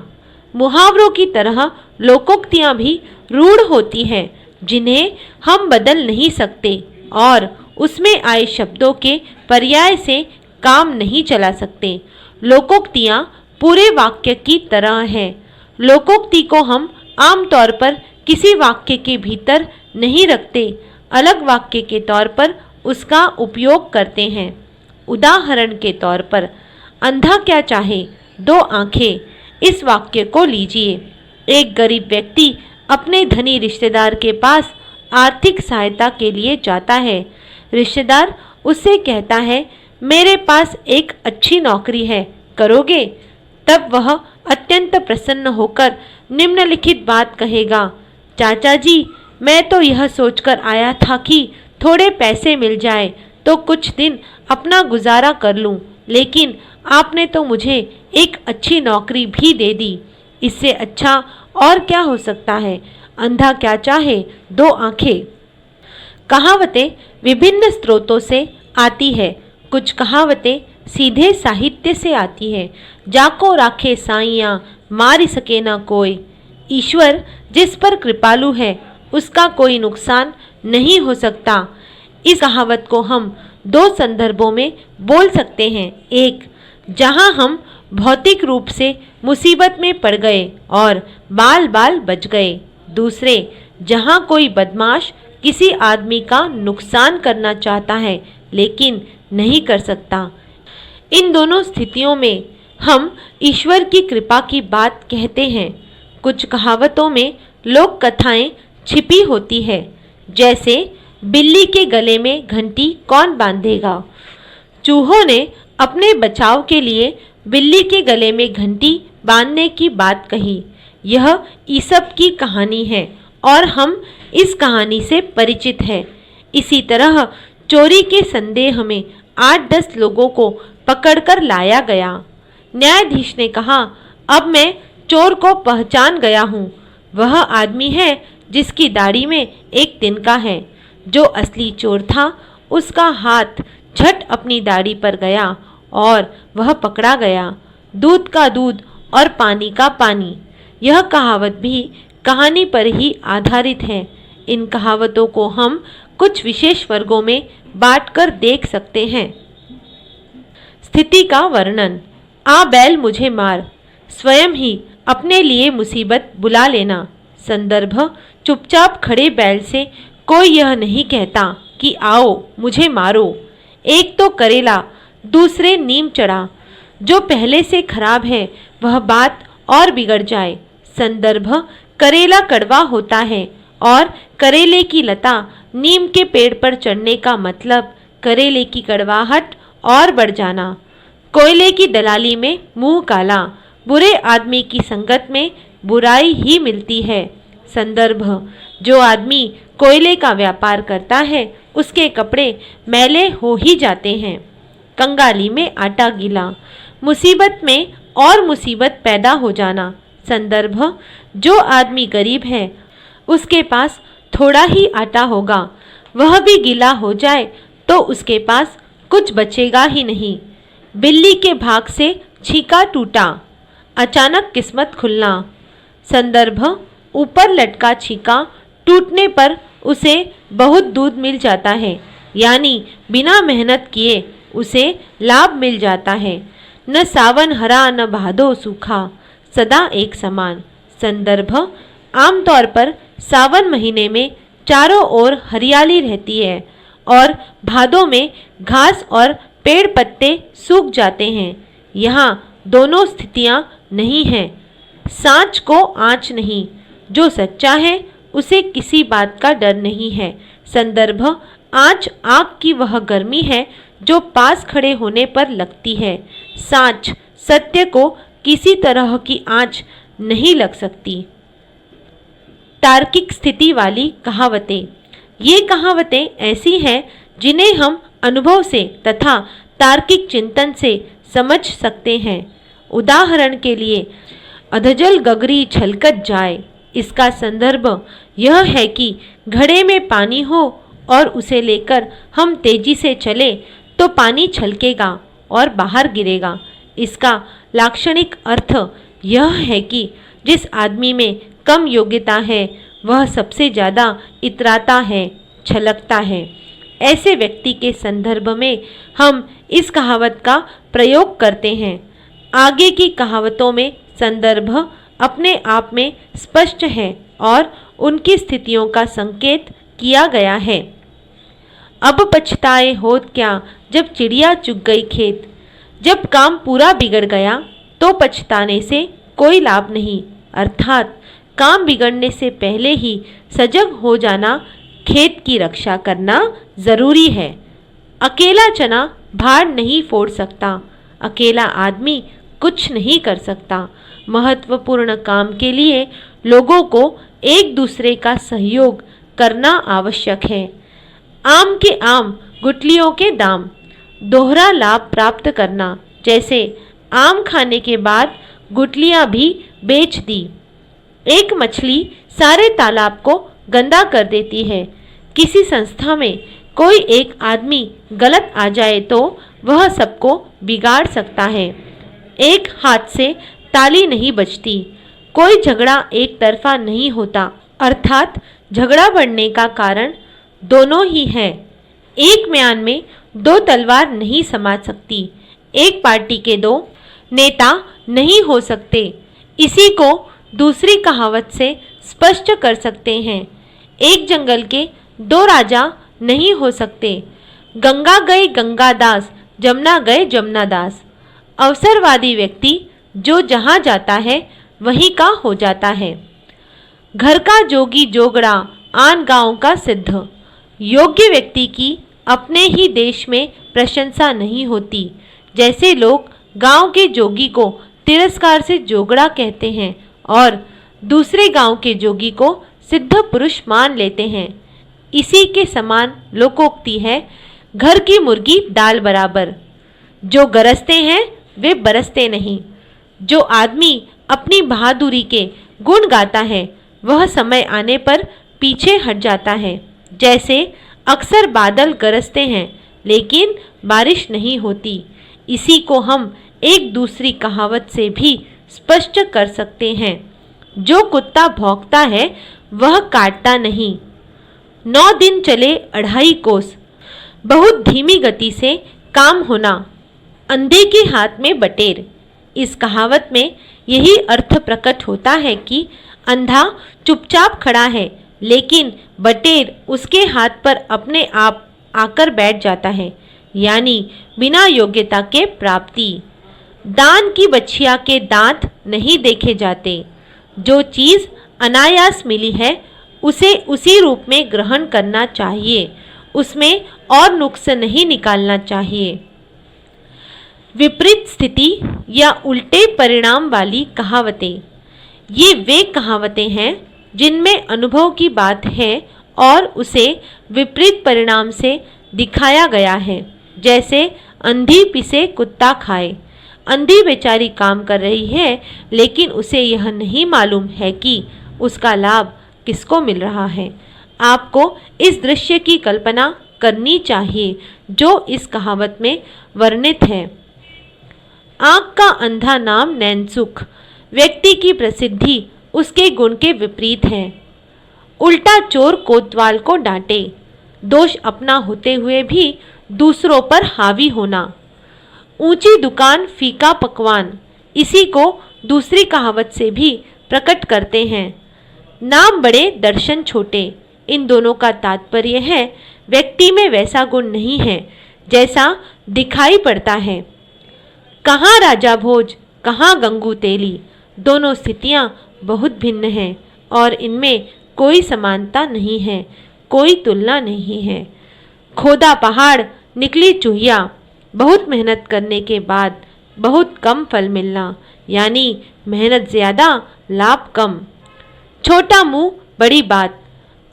S1: मुहावरों की तरह लोकोक्तियाँ भी रूढ़ होती हैं जिन्हें हम बदल नहीं सकते और उसमें आए शब्दों के पर्याय से काम नहीं चला सकते। लोकोक्तियाँ पूरे वाक्य की तरह हैं। लोकोक्ति को हम आमतौर पर किसी वाक्य के भीतर नहीं रखते, अलग वाक्य के तौर पर उसका उपयोग करते हैं। उदाहरण के तौर पर, अंधा क्या चाहे दो आंखें, इस वाक्य को लीजिए। एक गरीब व्यक्ति अपने धनी रिश्तेदार के पास आर्थिक सहायता के लिए जाता है। रिश्तेदार उससे कहता है, मेरे पास एक अच्छी नौकरी है, करोगे? तब वह अत्यंत प्रसन्न होकर निम्नलिखित बात कहेगा, चाचा जी, मैं तो यह सोचकर आया था कि थोड़े पैसे मिल जाए तो कुछ दिन अपना गुजारा कर लूं, लेकिन आपने तो मुझे एक अच्छी नौकरी भी दे दी। इससे अच्छा और क्या हो सकता है? अंधा क्या चाहे दो आंखें। कहावतें विभिन्न स्रोतों से आती है। कुछ कहावतें सीधे साहित्य से आती है। जाको राखे साइयाँ, मार सके ना कोई। ईश्वर जिस पर कृपालु है उसका कोई नुकसान नहीं हो सकता। इस कहावत को हम दो संदर्भों में बोल सकते हैं। एक, जहां हम भौतिक रूप से मुसीबत में पड़ गए और बाल बाल बच गए। दूसरे, जहां कोई बदमाश किसी आदमी का नुकसान करना चाहता है लेकिन नहीं कर सकता। इन दोनों स्थितियों में हम ईश्वर की कृपा की बात कहते हैं। कुछ कहावतों में लोक कथाएं छिपी होती है, जैसे बिल्ली के गले में घंटी कौन बांधेगा। चूहों ने अपने बचाव के लिए बिल्ली के गले में घंटी बांधने की बात कही। यह ईसप की कहानी है और हम इस कहानी से परिचित हैं। इसी तरह चोरी के संदेह में 8-10 लोगों को पकड़कर लाया गया। न्यायाधीश ने कहा, अब मैं चोर को पहचान गया हूँ। वह आदमी है जिसकी दाढ़ी में एक तिनका है। जो असली चोर था उसका हाथ झट अपनी दाढ़ी पर गया और वह पकड़ा गया। दूध का दूध और पानी का पानी। यह कहावत भी कहानी पर ही आधारित है। इन कहावतों को हम कुछ विशेष वर्गों में बांटकर देख सकते हैं। स्थिति का वर्णन। आ बैल मुझे मार, स्वयं ही अपने लिए मुसीबत बुला लेना। संदर्भ चुपचाप खड़े बैल से कोई यह नहीं कहता कि आओ मुझे मारो। एक तो करेला, दूसरे नीम चढ़ा। जो पहले से खराब है वह बात और बिगड़ जाए। संदर्भ करेला कड़वा होता है और करेले की लता नीम के पेड़ पर चढ़ने का मतलब करेले की कड़वाहट और बढ़ जाना। कोयले की दलाली में मुंह काला, बुरे आदमी की संगत में बुराई ही मिलती है। संदर्भ जो आदमी कोयले का व्यापार करता है उसके कपड़े मैले हो ही जाते हैं। कंगाली में आटा गीला, मुसीबत में और मुसीबत पैदा हो जाना। संदर्भ जो आदमी गरीब है उसके पास थोड़ा ही आटा होगा, वह भी गीला हो जाए तो उसके पास कुछ बचेगा ही नहीं। बिल्ली के भाग से छीका टूटा, अचानक किस्मत खुलना। संदर्भ ऊपर लटका छीका टूटने पर उसे बहुत दूध मिल जाता है, यानी बिना मेहनत किए उसे लाभ मिल जाता है। न सावन हरा न भादो सूखा, सदा एक समान। संदर्भ आमतौर पर सावन महीने में चारों ओर हरियाली रहती है और भादों में घास और पेड़ पत्ते सूख जाते हैं। यहाँ दोनों स्थितियाँ नहीं हैं। सांच को आँच नहीं, जो सच्चा है उसे किसी बात का डर नहीं है। संदर्भ आँच आग की वह गर्मी है जो पास खड़े होने पर लगती है। सांच सत्य को किसी तरह की आँच नहीं लग सकती। तार्किक स्थिति वाली कहावतें। ये कहावतें ऐसी हैं जिन्हें हम अनुभव से तथा तार्किक चिंतन से समझ सकते हैं। उदाहरण के लिए अधजल गगरी छलकत जाए, इसका संदर्भ यह है कि घड़े में पानी हो और उसे लेकर हम तेजी से चले तो पानी छलकेगा और बाहर गिरेगा। इसका लाक्षणिक अर्थ यह है कि जिस आदमी में कम योग्यता है वह सबसे ज़्यादा इतराता है, छलकता है। ऐसे व्यक्ति के संदर्भ में हम इस कहावत का प्रयोग करते हैं। आगे की कहावतों में संदर्भ अपने आप में स्पष्ट है और उनकी स्थितियों का संकेत किया गया है। अब पछताए होत क्या जब चिड़िया चुग गई खेत। जब काम पूरा बिगड़ गया तो पछताने से कोई लाभ नहीं, अर्थात काम बिगड़ने से पहले ही सजग हो जाना, खेत की रक्षा करना जरूरी है। अकेला चना भार नहीं फोड़ सकता, अकेला आदमी कुछ नहीं कर सकता। महत्वपूर्ण काम के लिए लोगों को एक दूसरे का सहयोग करना आवश्यक है। आम के आम, गुठलियों के दाम। दोहरा लाभ प्राप्त करना, जैसे आम खाने के बाद गुठलियाँ भी बेच दी। एक मछली सारे तालाब को गंदा कर देती है। किसी संस्था में कोई एक आदमी गलत आ जाए तो वह सबको बिगाड़ सकता है। एक हाथ से ताली नहीं बजती। कोई झगड़ा एक तरफा नहीं होता, अर्थात झगड़ा बढ़ने का कारण दोनों ही है। एक म्यान में दो तलवार नहीं समा सकती। एक पार्टी के दो नेता नहीं हो सकते। इसी को दूसरी कहावत से स्पष्ट कर सकते हैं। एक जंगल के दो राजा नहीं हो सकते। गंगा गए गंगादास, जमुना गए जमुनादास। अवसरवादी व्यक्ति जो जहाँ जाता है वहीं का हो जाता है। घर का जोगी जोगड़ा, आन गांव का सिद्ध। योग्य व्यक्ति की अपने ही देश में प्रशंसा नहीं होती। जैसे लोग गांव के जोगी को तिरस्कार से जोगड़ा कहते हैं और दूसरे गांव के जोगी को सिद्ध पुरुष मान लेते हैं। इसी के समान लोकोक्ति है, घर की मुर्गी दाल बराबर। जो गरजते हैं वे बरसते नहीं। जो आदमी अपनी बहादुरी के गुण गाता है वह समय आने पर पीछे हट जाता है। जैसे अक्सर बादल गरजते हैं लेकिन बारिश नहीं होती। इसी को हम एक दूसरी कहावत से भी स्पष्ट कर सकते हैं। जो कुत्ता भौंकता है वह काटता नहीं। 9 दिन चले 2.5 कोस। बहुत धीमी गति से काम होना, अंधे के हाथ में बटेर। इस कहावत में यही अर्थ प्रकट होता है कि अंधा चुपचाप खड़ा है, लेकिन बटेर उसके हाथ पर अपने आप आकर बैठ जाता है, यानी बिना योग्यता के प्राप्ति। दान की बछिया के दांत नहीं देखे जाते। जो चीज़ अनायास मिली है उसे उसी रूप में ग्रहण करना चाहिए, उसमें और नुक्स नहीं निकालना चाहिए। विपरीत स्थिति या उल्टे परिणाम वाली कहावतें, ये वे कहावतें हैं जिनमें अनुभव की बात है और उसे विपरीत परिणाम से दिखाया गया है। जैसे अंधी पिसे कुत्ता खाए। अंधी बेचारी काम कर रही है, लेकिन उसे यह नहीं मालूम है कि उसका लाभ किसको मिल रहा है। आपको इस दृश्य की कल्पना करनी चाहिए जो इस कहावत में वर्णित है। आँख का अंधा नाम नैनसुख। व्यक्ति की प्रसिद्धि उसके गुण के विपरीत है। उल्टा चोर कोतवाल को डांटे। दोष अपना होते हुए भी दूसरों पर हावी होना। ऊंची दुकान फीका पकवान, इसी को दूसरी कहावत से भी प्रकट करते हैं। नाम बड़े दर्शन छोटे, इन दोनों का तात्पर्य है व्यक्ति में वैसा गुण नहीं है जैसा दिखाई पड़ता है। कहाँ राजा भोज, कहाँ गंगू तेली, दोनों स्थितियाँ बहुत भिन्न हैं और इनमें कोई समानता नहीं है, कोई तुलना नहीं है। खोदा पहाड़ निकली चूहिया, बहुत मेहनत करने के बाद बहुत कम फल मिलना, यानी मेहनत ज़्यादा लाभ कम। छोटा मुंह बड़ी बात,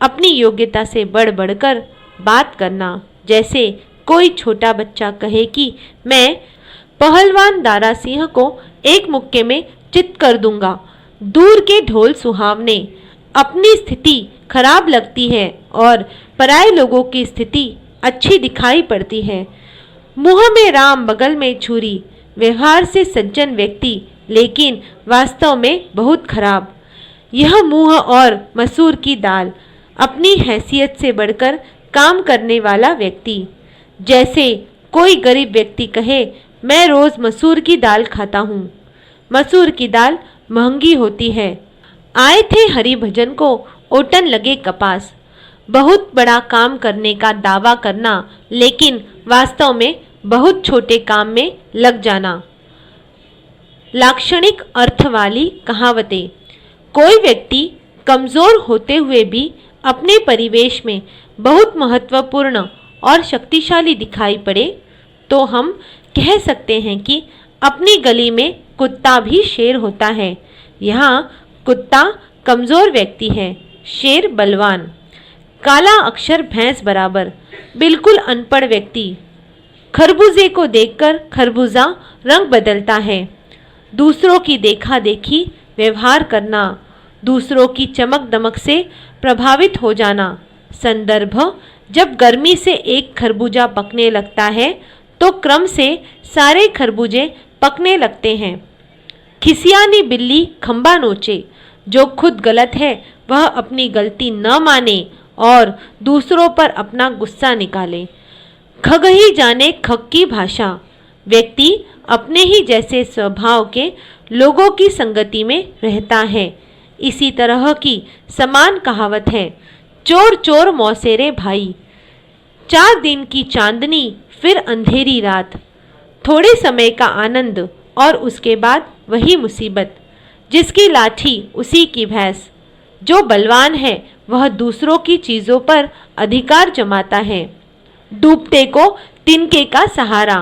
S1: अपनी योग्यता से बढ़ बढ़कर बात करना। जैसे कोई छोटा बच्चा कहे कि मैं पहलवान दारा सिंह को एक मुक्के में चित कर दूंगा। दूर के ढोल सुहावने। अपनी स्थिति खराब लगती है और पराये लोगों की स्थिति अच्छी दिखाई पड़ती है। मुंह में राम बगल में छुरी, व्यवहार से सज्जन व्यक्ति लेकिन वास्तव में बहुत खराब। यह मुंह और मसूर की दाल, अपनी हैसियत से बढ़कर काम करने वाला व्यक्ति। जैसे कोई गरीब व्यक्ति कहे मैं रोज़ मसूर की दाल खाता हूँ। मसूर की दाल महंगी होती है। आए थे हरि भजन को, ओटन लगे कपास। बहुत बड़ा काम करने का दावा करना, लेकिन वास्तव में बहुत छोटे काम में लग जाना। लाक्षणिक अर्थ वाली कहावतें। कोई व्यक्ति कमज़ोर होते हुए भी अपने परिवेश में बहुत महत्वपूर्ण और शक्तिशाली दिखाई पड़े तो हम कह सकते हैं कि अपनी गली में कुत्ता भी शेर होता है। यहाँ कुत्ता कमज़ोर व्यक्ति है, शेर बलवान। काला अक्षर भैंस बराबर, बिल्कुल अनपढ़ व्यक्ति। खरबूजे को देखकर खरबूजा रंग बदलता है। दूसरों की देखा देखी व्यवहार करना, दूसरों की चमक दमक से प्रभावित हो जाना। संदर्भ, जब गर्मी से एक खरबूजा पकने लगता है तो क्रम से सारे खरबूजे पकने लगते हैं। खिसियानी बिल्ली खंबा नोचे। जो खुद गलत है वह अपनी गलती न माने और दूसरों पर अपना गुस्सा निकाले। खग ही जाने खग की भाषा। व्यक्ति अपने ही जैसे स्वभाव के लोगों की संगति में रहता है। इसी तरह की समान कहावत है, चोर चोर मौसेरे भाई। 4 दिन की चांदनी फिर अंधेरी रात। थोड़े समय का आनंद और उसके बाद वही मुसीबत। जिसकी लाठी उसी की भैंस। जो बलवान है वह दूसरों की चीज़ों पर अधिकार जमाता है। डूबते को तिनके का सहारा।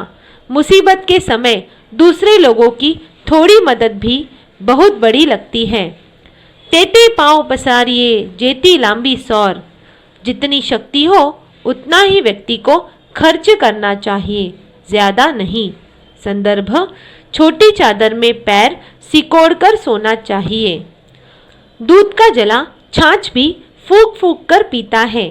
S1: मुसीबत के समय दूसरे लोगों की थोड़ी मदद भी बहुत बड़ी लगती है। तेते पाँव पसारिए जेती लांबी सौर। जितनी शक्ति हो उतना ही व्यक्ति को खर्च करना चाहिए, ज़्यादा नहीं। संदर्भ, छोटी चादर में पैर सिकोड़कर सोना चाहिए। दूध का जला छाछ भी फूंक फूंक कर पीता है।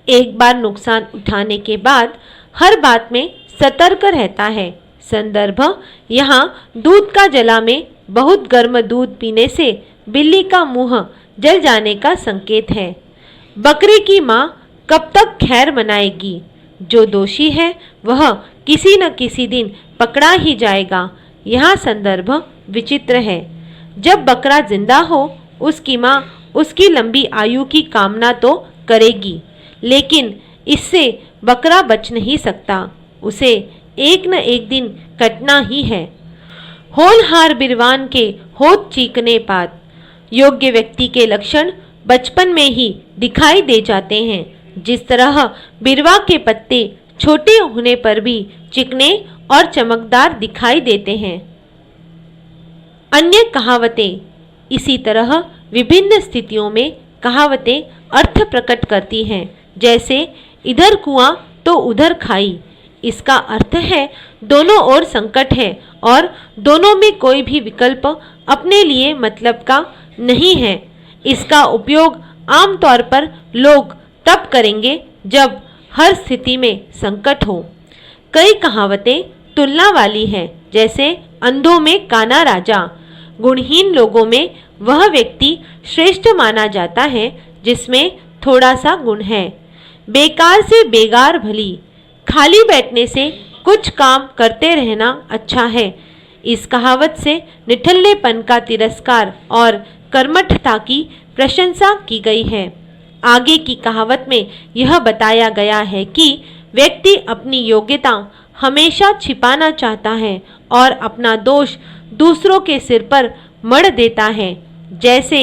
S1: एक बार नुकसान उठाने के बाद हर बात में सतर्क रहता है। संदर्भ, यहाँ दूध का जला में बहुत गर्म दूध पीने से बिल्ली का मुंह जल जाने का संकेत है। बकरी की माँ कब तक खैर मनाएगी। जो दोषी है वह किसी न किसी दिन पकड़ा ही जाएगा। यहाँ संदर्भ विचित्र है। जब बकरा जिंदा हो उसकी माँ उसकी लंबी आयु की कामना तो करेगी, लेकिन इससे बकरा बच नहीं सकता, उसे एक न एक दिन कटना ही है। होनहार बिरवान के होठ चीकने पात। योग्य व्यक्ति के लक्षण बचपन में ही दिखाई दे जाते हैं। जिस तरह बिरवा के पत्ते छोटे होने पर भी चिकने और चमकदार दिखाई देते हैं। अन्य कहावतें इसी तरह विभिन्न स्थितियों में कहावतें अर्थ प्रकट करती हैं। जैसे इधर कुआं तो उधर खाई। इसका अर्थ है दोनों ओर संकट है और दोनों में कोई भी विकल्प अपने लिए मतलब का नहीं है। इसका उपयोग आमतौर पर लोग तब करेंगे जब हर स्थिति में संकट हो। कई कहावतें तुलना वाली हैं, जैसे अंधों में काना राजा। गुणहीन लोगों में वह व्यक्ति श्रेष्ठ माना जाता है जिसमें थोड़ा सा गुण है। बेकार से बेगार भली। खाली बैठने से कुछ काम करते रहना अच्छा है। इस कहावत से निठल्लेपन का तिरस्कार और कर्मठता की प्रशंसा की गई है। आगे की कहावत में यह बताया गया है कि व्यक्ति अपनी योग्यता हमेशा छिपाना चाहता है और अपना दोष दूसरों के सिर पर मढ़ देता है। जैसे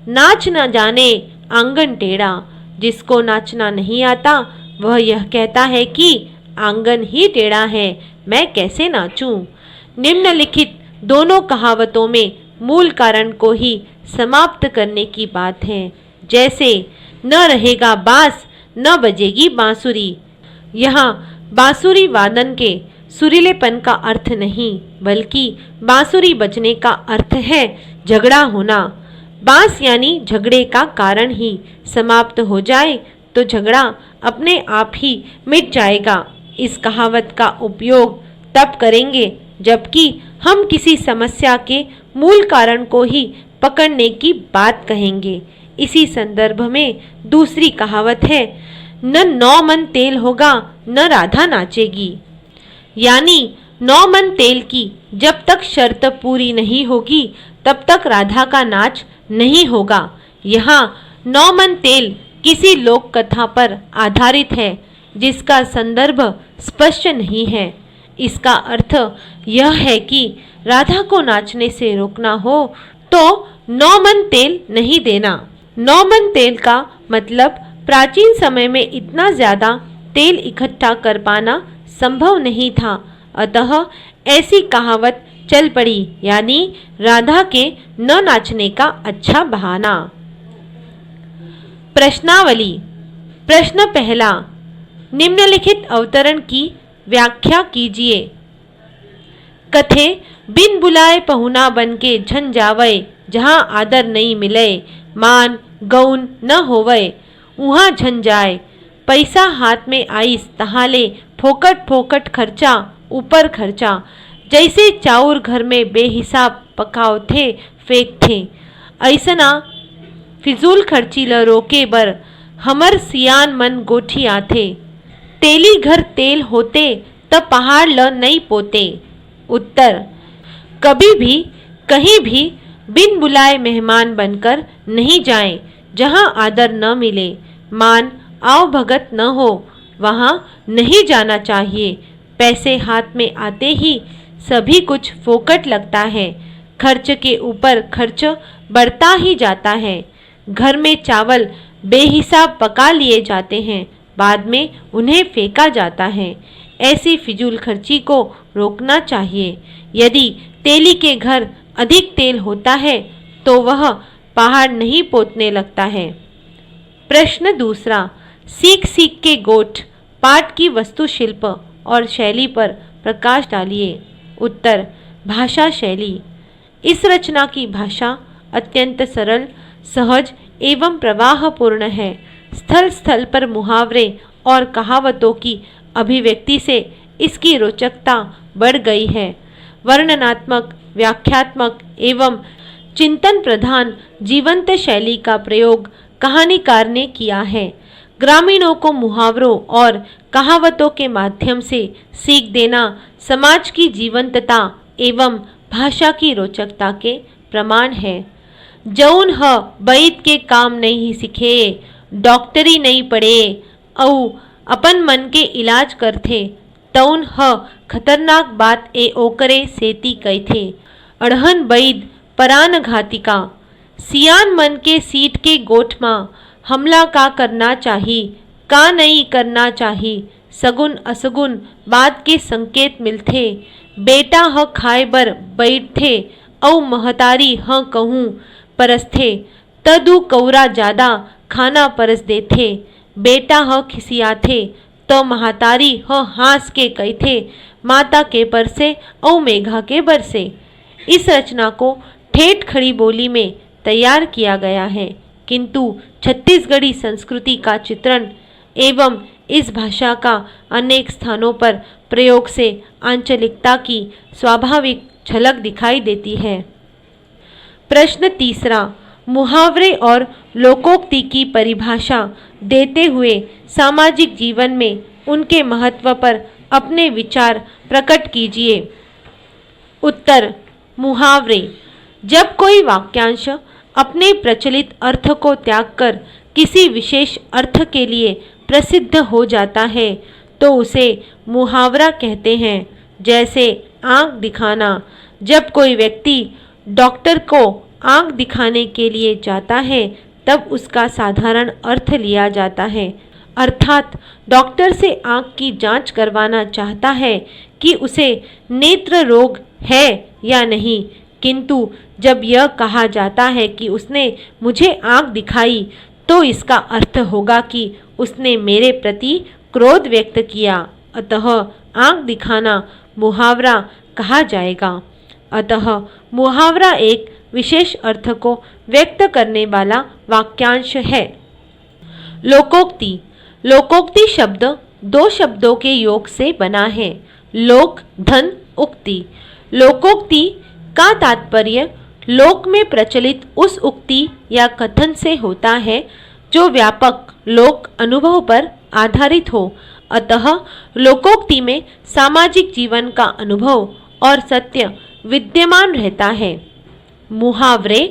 S1: नाच न जाने आंगन टेढ़ा। जिसको नाचना नहीं आता वह यह कहता है कि आंगन ही टेढ़ा है, मैं कैसे नाचूं। निम्नलिखित दोनों कहावतों में मूल कारण को ही समाप्त करने की बात है। जैसे न रहेगा बांस न बजेगी बांसुरी। यहाँ बांसुरी वादन के सुरीलेपन का अर्थ नहीं, बल्कि बांसुरी बजने का अर्थ है झगड़ा होना। बांस यानी झगड़े का कारण ही समाप्त हो जाए तो झगड़ा अपने आप ही मिट जाएगा। इस कहावत का उपयोग तब करेंगे जबकि हम किसी समस्या के मूल कारण को ही पकड़ने की बात कहेंगे। इसी संदर्भ में दूसरी कहावत है, न 9 मन तेल होगा न राधा नाचेगी। यानी 9 मन तेल की जब तक शर्त पूरी नहीं होगी तब तक राधा का नाच नहीं होगा। यहाँ 9 मन तेल किसी लोक कथा पर आधारित है जिसका संदर्भ स्पष्ट नहीं है। इसका अर्थ यह है कि राधा को नाचने से रोकना हो तो 9 मन तेल नहीं देना। 9 मन तेल का मतलब प्राचीन समय में इतना ज्यादा तेल इकट्ठा कर पाना संभव नहीं था, अतः ऐसी कहावत चल पड़ी, यानी राधा के न नाचने का अच्छा बहाना। प्रश्नावली। प्रश्न पहला, निम्नलिखित अवतरण की व्याख्या कीजिए। कथे बिन बुलाए पहुना बन के झन जावै, जहाँ आदर नहीं मिले, मान गौन न होवै, उहाँ झन जाए। पैसा हाथ में आईस तहाले फोकट फोकट खर्चा ऊपर खर्चा। जैसे चाउर घर में बेहिसाब पकाओ थे फेंक थे, ऐसना फिजूल खर्ची ल रोके बर हमर सियान मन गोठी आथे। तेली घर तेल होते तब पहाड़ ल नहीं पोते। उत्तर, कभी भी कहीं भी बिन बुलाए मेहमान बनकर नहीं जाएं। जहाँ आदर न मिले, मान आओ भगत न हो, वहाँ नहीं जाना चाहिए। पैसे हाथ में आते ही सभी कुछ फोकट लगता है। खर्च के ऊपर खर्च बढ़ता ही जाता है। घर में चावल बेहिसाब पका लिए जाते हैं, बाद में उन्हें फेंका जाता है। ऐसी फिजूल खर्ची को रोकना चाहिए। यदि तेली के घर अधिक तेल होता है तो वह पहाड़ नहीं पोतने लगता है। प्रश्न दूसरा, सीख सीख के गोठ पाठ की वस्तुशिल्प और शैली पर प्रकाश डालिए। उत्तर, भाषा शैली। इस रचना की भाषा अत्यंत सरल, सहज एवं प्रवाहपूर्ण है। स्थल स्थल पर मुहावरे और कहावतों की अभिव्यक्ति से इसकी रोचकता बढ़ गई है। वर्णनात्मक, व्याख्यात्मक एवं चिंतन प्रधान जीवंत शैली का प्रयोग कहानीकार ने किया है। ग्रामीणों को मुहावरों और कहावतों के माध्यम से सीख देना समाज की जीवंतता एवं भाषा की रोचकता के प्रमाण है। जौन ह बैद के काम नहीं सीखे, डॉक्टरी नहीं पढ़े औ अपन मन के इलाज करथे, तौन ह खतरनाक बात ए ओकरे सेती कहिथे। अड़हन बैद परान घातिका। सियान मन के सीट के गोठ मां हमला का करना चाही, का नहीं करना चाही, सगुन असगुन बात के संकेत मिलथे। बेटा ह खाए बर बैठथे औ महतारी ह कहूँ परसथे तदु कौरा जादा खाना परस देथे। बेटा ह खिसियाथे तो महतारी ह हास के कहिथे माता के परसे औ मेघा के बरसे। इस रचना को ठेठ खड़ी बोली में तैयार किया गया है, किंतु छत्तीसगढ़ी संस्कृति का चित्रण एवं इस भाषा का अनेक स्थानों पर प्रयोग से आंचलिकता की स्वाभाविक झलक दिखाई देती है। प्रश्न तीसरा, मुहावरे और लोकोक्ति की परिभाषा देते हुए सामाजिक जीवन में उनके महत्व पर अपने विचार प्रकट कीजिए। उत्तर, मुहावरे। जब कोई वाक्यांश अपने प्रचलित अर्थ को त्याग कर किसी विशेष अर्थ के लिए प्रसिद्ध हो जाता है तो उसे मुहावरा कहते हैं। जैसे आंख दिखाना। जब कोई व्यक्ति डॉक्टर को आंख दिखाने के लिए जाता है तब उसका साधारण अर्थ लिया जाता है, अर्थात डॉक्टर से आंख की जांच करवाना चाहता है कि उसे नेत्र रोग है या नहीं। किंतु जब यह कहा जाता है कि उसने मुझे आंख दिखाई तो इसका अर्थ होगा कि उसने मेरे प्रति क्रोध व्यक्त किया, अतः आंख दिखाना मुहावरा कहा जाएगा। अतः मुहावरा एक विशेष अर्थ को व्यक्त करने वाला वाक्यांश है। लोकोक्ति। लोकोक्ति शब्द दो शब्दों के योग से बना है, लोक धन उक्ति। लोकोक्ति का तात्पर्य लोक में प्रचलित उस उक्ति या कथन से होता है जो व्यापक लोक अनुभव पर आधारित हो। अतः लोकोक्ति में सामाजिक जीवन का अनुभव और सत्य विद्यमान रहता है। मुहावरे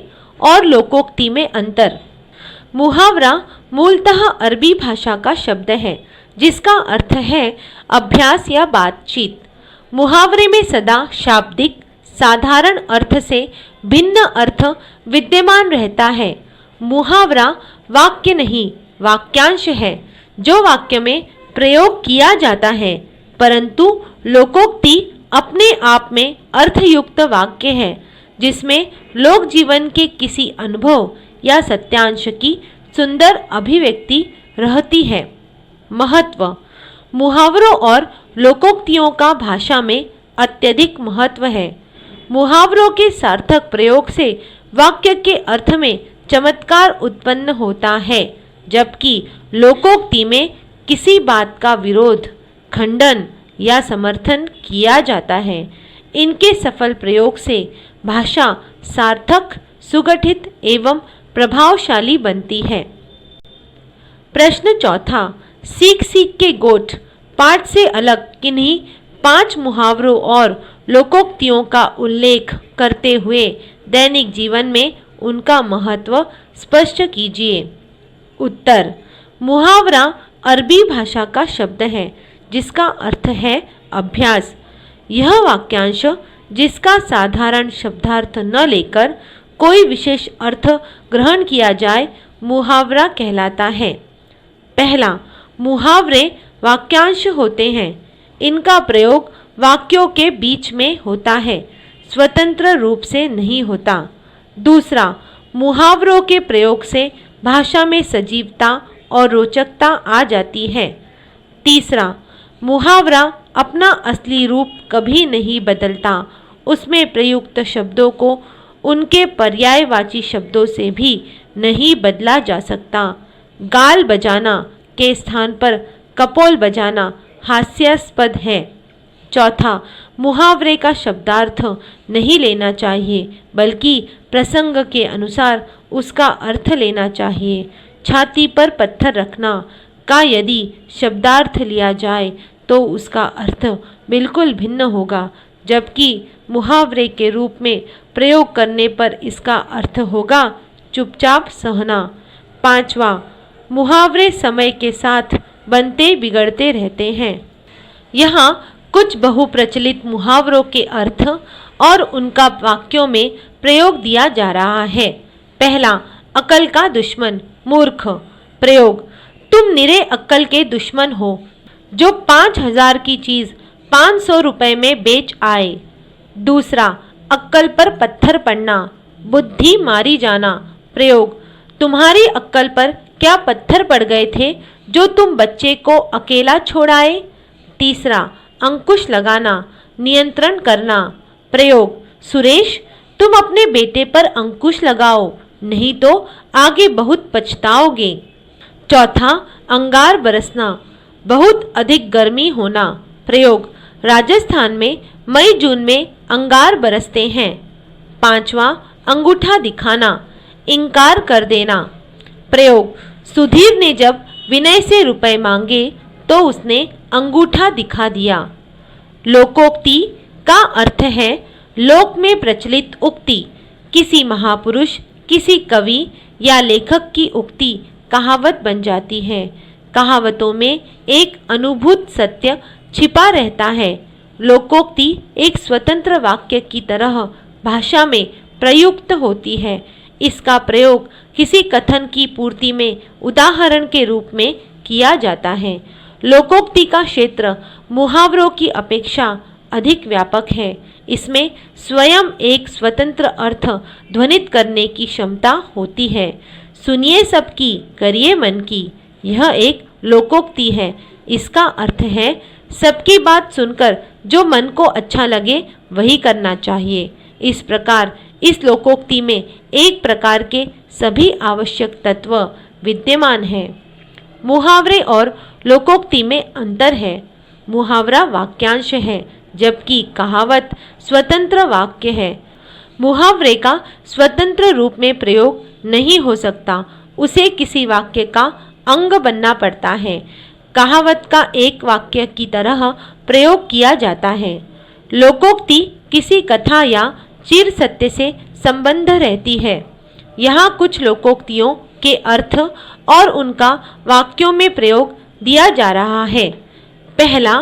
S1: और लोकोक्ति में अंतर। मुहावरा मूलतः अरबी भाषा का शब्द है जिसका अर्थ है अभ्यास या बातचीत। मुहावरे में सदा शाब्दिक साधारण अर्थ से भिन्न अर्थ विद्यमान रहता है। मुहावरा वाक्य नहीं, वाक्यांश है जो वाक्य में प्रयोग किया जाता है, परंतु लोकोक्ति अपने आप में अर्थयुक्त वाक्य है जिसमें लोक जीवन के किसी अनुभव या सत्यांश की सुंदर अभिव्यक्ति रहती है। महत्व। मुहावरों और लोकोक्तियों का भाषा में अत्यधिक महत्व है। मुहावरों के सार्थक प्रयोग से वाक्य के अर्थ में चमत्कार उत्पन्न होता है, जबकि लोकोक्ति में किसी बात का विरोध, खंडन या समर्थन किया जाता है। इनके सफल प्रयोग से भाषा सार्थक, सुगठित एवं प्रभावशाली बनती है। प्रश्न चौथा, सीख सीख के गोठ पाठ से अलग किन्हीं 5 मुहावरों और लोकोक्तियों का उल्लेख करते हुए दैनिक जीवन में उनका महत्व स्पष्ट कीजिए। उत्तर, मुहावरा अरबी भाषा का शब्द है जिसका अर्थ है अभ्यास। यह वाक्यांश जिसका साधारण शब्दार्थ न लेकर कोई विशेष अर्थ ग्रहण किया जाए मुहावरा कहलाता है। पहला, मुहावरे वाक्यांश होते हैं। इनका प्रयोग वाक्यों के बीच में होता है, स्वतंत्र रूप से नहीं होता। दूसरा, मुहावरों के प्रयोग से भाषा में सजीवता और रोचकता आ जाती है। तीसरा, मुहावरा अपना असली रूप कभी नहीं बदलता। उसमें प्रयुक्त शब्दों को उनके पर्यायवाची शब्दों से भी नहीं बदला जा सकता। गाल बजाना के स्थान पर कपोल बजाना हास्यास्पद है। चौथा, मुहावरे का शब्दार्थ नहीं लेना चाहिए, बल्कि प्रसंग के अनुसार उसका अर्थ लेना चाहिए। छाती पर पत्थर रखना का यदि शब्दार्थ लिया जाए तो उसका अर्थ बिल्कुल भिन्न होगा, जबकि मुहावरे के रूप में प्रयोग करने पर इसका अर्थ होगा चुपचाप सहना। 5वां, मुहावरे समय के साथ बनते बिगड़ते रहते हैं। यहाँ कुछ बहुप्रचलित मुहावरों के अर्थ और उनका वाक्यों में प्रयोग दिया जा रहा है। पहला, अक्ल का दुश्मन, मूर्ख। प्रयोग, तुम निरे अक्ल के दुश्मन हो जो 5,000 की चीज 500 रुपए में बेच आए। दूसरा, अक्ल पर पत्थर पड़ना, बुद्धि मारी जाना। प्रयोग, तुम्हारी अक्ल पर क्या पत्थर पड़ गए थे जो तुम बच्चे को अकेला छोड़ आए। तीसरा, अंकुश लगाना, नियंत्रण करना। प्रयोग, सुरेश तुम अपने बेटे पर अंकुश लगाओ, नहीं तो आगे बहुत पछताओगे। चौथा, अंगार बरसना, बहुत अधिक गर्मी होना। प्रयोग, राजस्थान में मई जून में अंगार बरसते हैं। 5वां, अंगूठा दिखाना, इनकार कर देना। प्रयोग, सुधीर ने जब विनय से रुपए मांगे तो उसने अंगूठा दिखा दिया। लोकोक्ति का अर्थ है लोक में प्रचलित उक्ति, किसी महापुरुष, किसी कवि या लेखक की उक्ति कहावत बन जाती है। कहावतों में एक अनुभूत सत्य छिपा रहता है। लोकोक्ति एक स्वतंत्र वाक्य की तरह भाषा में प्रयुक्त होती है। इसका प्रयोग किसी कथन की पूर्ति में उदाहरण के रूप में किया जाता है। लोकोक्ति का क्षेत्र मुहावरों की अपेक्षा अधिक व्यापक है। इसमें स्वयं एक स्वतंत्र अर्थ ध्वनित करने की क्षमता होती है। सुनिए सबकी, करिए मन की, यह एक लोकोक्ति है। इसका अर्थ है सबकी बात सुनकर जो मन को अच्छा लगे वही करना चाहिए। इस प्रकार इस लोकोक्ति में एक प्रकार के सभी आवश्यक तत्व विद्यमान हैं। मुहावरे और लोकोक्ति में अंतर है। मुहावरा वाक्यांश है जबकि कहावत स्वतंत्र वाक्य है। मुहावरे का स्वतंत्र रूप में प्रयोग नहीं हो सकता, उसे किसी वाक्य का अंग बनना पड़ता है। कहावत का एक वाक्य की तरह प्रयोग किया जाता है। लोकोक्ति किसी कथा या चिर सत्य से संबंध रहती है। यहाँ कुछ लोकोक्तियों के अर्थ और उनका वाक्यों में प्रयोग दिया जा रहा है। पहला,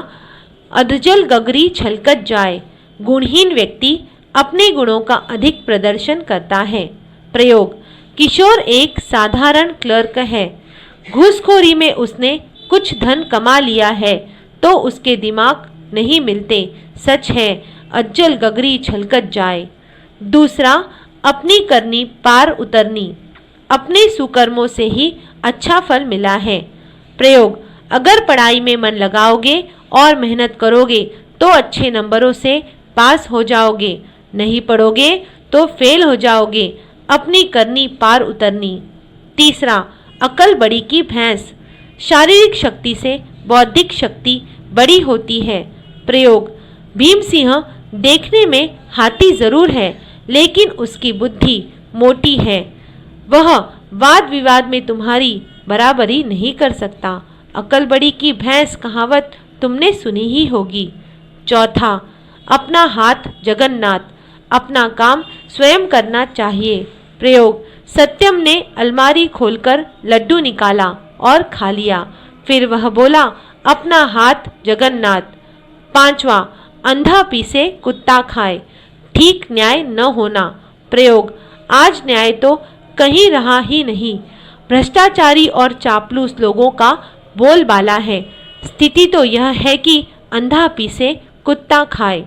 S1: अधजल गगरी छलकत जाए, गुणहीन व्यक्ति अपने गुणों का अधिक प्रदर्शन करता है। प्रयोग, किशोर एक साधारण क्लर्क है, घूसखोरी में उसने कुछ धन कमा लिया है तो उसके दिमाग नहीं मिलते, सच है अज्जल गगरी छलकत जाए। दूसरा, अपनी करनी पार उतरनी, अपने सुकर्मों से ही अच्छा फल मिला है। प्रयोग, अगर पढ़ाई में मन लगाओगे और मेहनत करोगे तो अच्छे नंबरों से पास हो जाओगे, नहीं पढ़ोगे तो फेल हो जाओगे, अपनी करनी पार उतरनी। तीसरा, अकल बड़ी की भैंस, शारीरिक शक्ति से बौद्धिक शक्ति बड़ी होती है। प्रयोग, भीम सिंह देखने में हाथी जरूर है लेकिन उसकी बुद्धि मोटी है, वह वाद विवाद में तुम्हारी बराबरी नहीं कर सकता। अकल बड़ी की भैंस कहावत तुमने सुनी ही होगी। चौथा, अपना हाथ जगन्नाथ, अपना काम स्वयं करना चाहिए। प्रयोग, सत्यम ने अलमारी खोलकर लड्डू निकाला और खा लिया, फिर वह बोला अपना हाथ जगन्नाथ। 5वां, अंधा पीसे कुत्ता खाए, ठीक न्याय न होना। प्रयोग, आज न्याय तो कहीं रहा ही नहीं, भ्रष्टाचारी और चापलूस लोगों का बोलबाला है। स्थिति तो यह है कि अंधा पीसे कुत्ता खाए।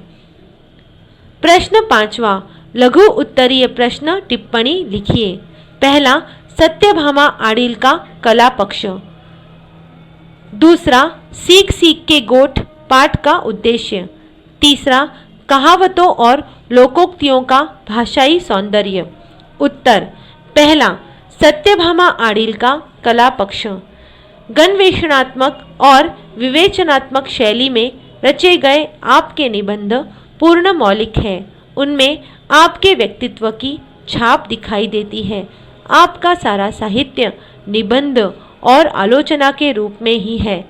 S1: प्रश्न 5वां, लघु उत्तरीय प्रश्न टिप्पणी लिखिए। पहला, सत्यभामा आड़िल का कला पक्ष। दूसरा, सीख सीख के गोठ पाठ का उद्देश्य। तीसरा, कहावतों और लोकोक्तियों का भाषाई सौंदर्य। उत्तर, पहला, सत्यभामा आड़िल का कला पक्ष गणवेषणात्मक और विवेचनात्मक शैली में रचे गए आपके निबंध पूर्ण मौलिक है। उनमें आपके व्यक्तित्व की छाप दिखाई देती है। आपका सारा साहित्य निबंध और आलोचना के रूप में ही है।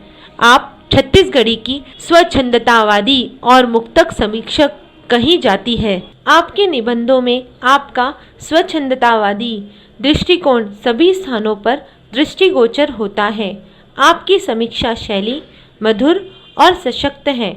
S1: आप छत्तीसगढ़ी की स्वच्छंदतावादी और मुक्तक समीक्षक कही जाती है। आपके निबंधों में आपका स्वच्छंदतावादी दृष्टिकोण सभी स्थानों पर दृष्टिगोचर होता है। आपकी समीक्षा शैली मधुर और सशक्त है।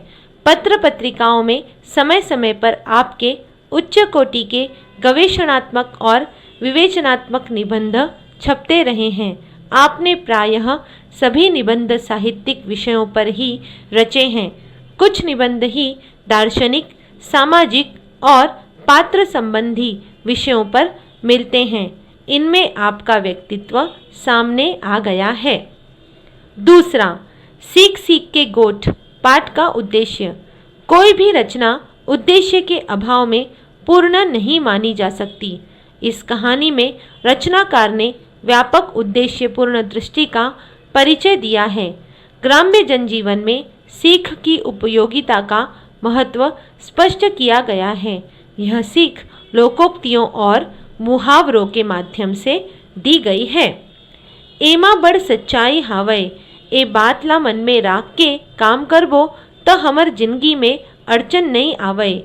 S1: पत्र पत्रिकाओं में समय समय पर आपके उच्च कोटि के गवेषणात्मक और विवेचनात्मक निबंध छपते रहे हैं। आपने प्रायः सभी निबंध साहित्यिक विषयों पर ही रचे हैं। कुछ निबंध ही दार्शनिक, सामाजिक और पात्र संबंधी विषयों पर मिलते हैं। इनमें आपका व्यक्तित्व सामने आ गया है। दूसरा, सीख सीख के गोठ पाठ का उद्देश्य। कोई भी रचना उद्देश्य के अभाव में पूर्ण नहीं मानी जा सकती। इस कहानी में रचनाकार ने व्यापक उद्देश्यपूर्ण दृष्टि का परिचय दिया है। ग्राम्य जनजीवन में सीख की उपयोगिता का महत्व स्पष्ट किया गया है। यह सीख लोकोक्तियों और मुहावरों के माध्यम से दी गई है। एमा बड़ सच्चाई हावय, ए बात ला मन में राख के काम करबो तो हमर जिंदगी में अड़चन नहीं आवय।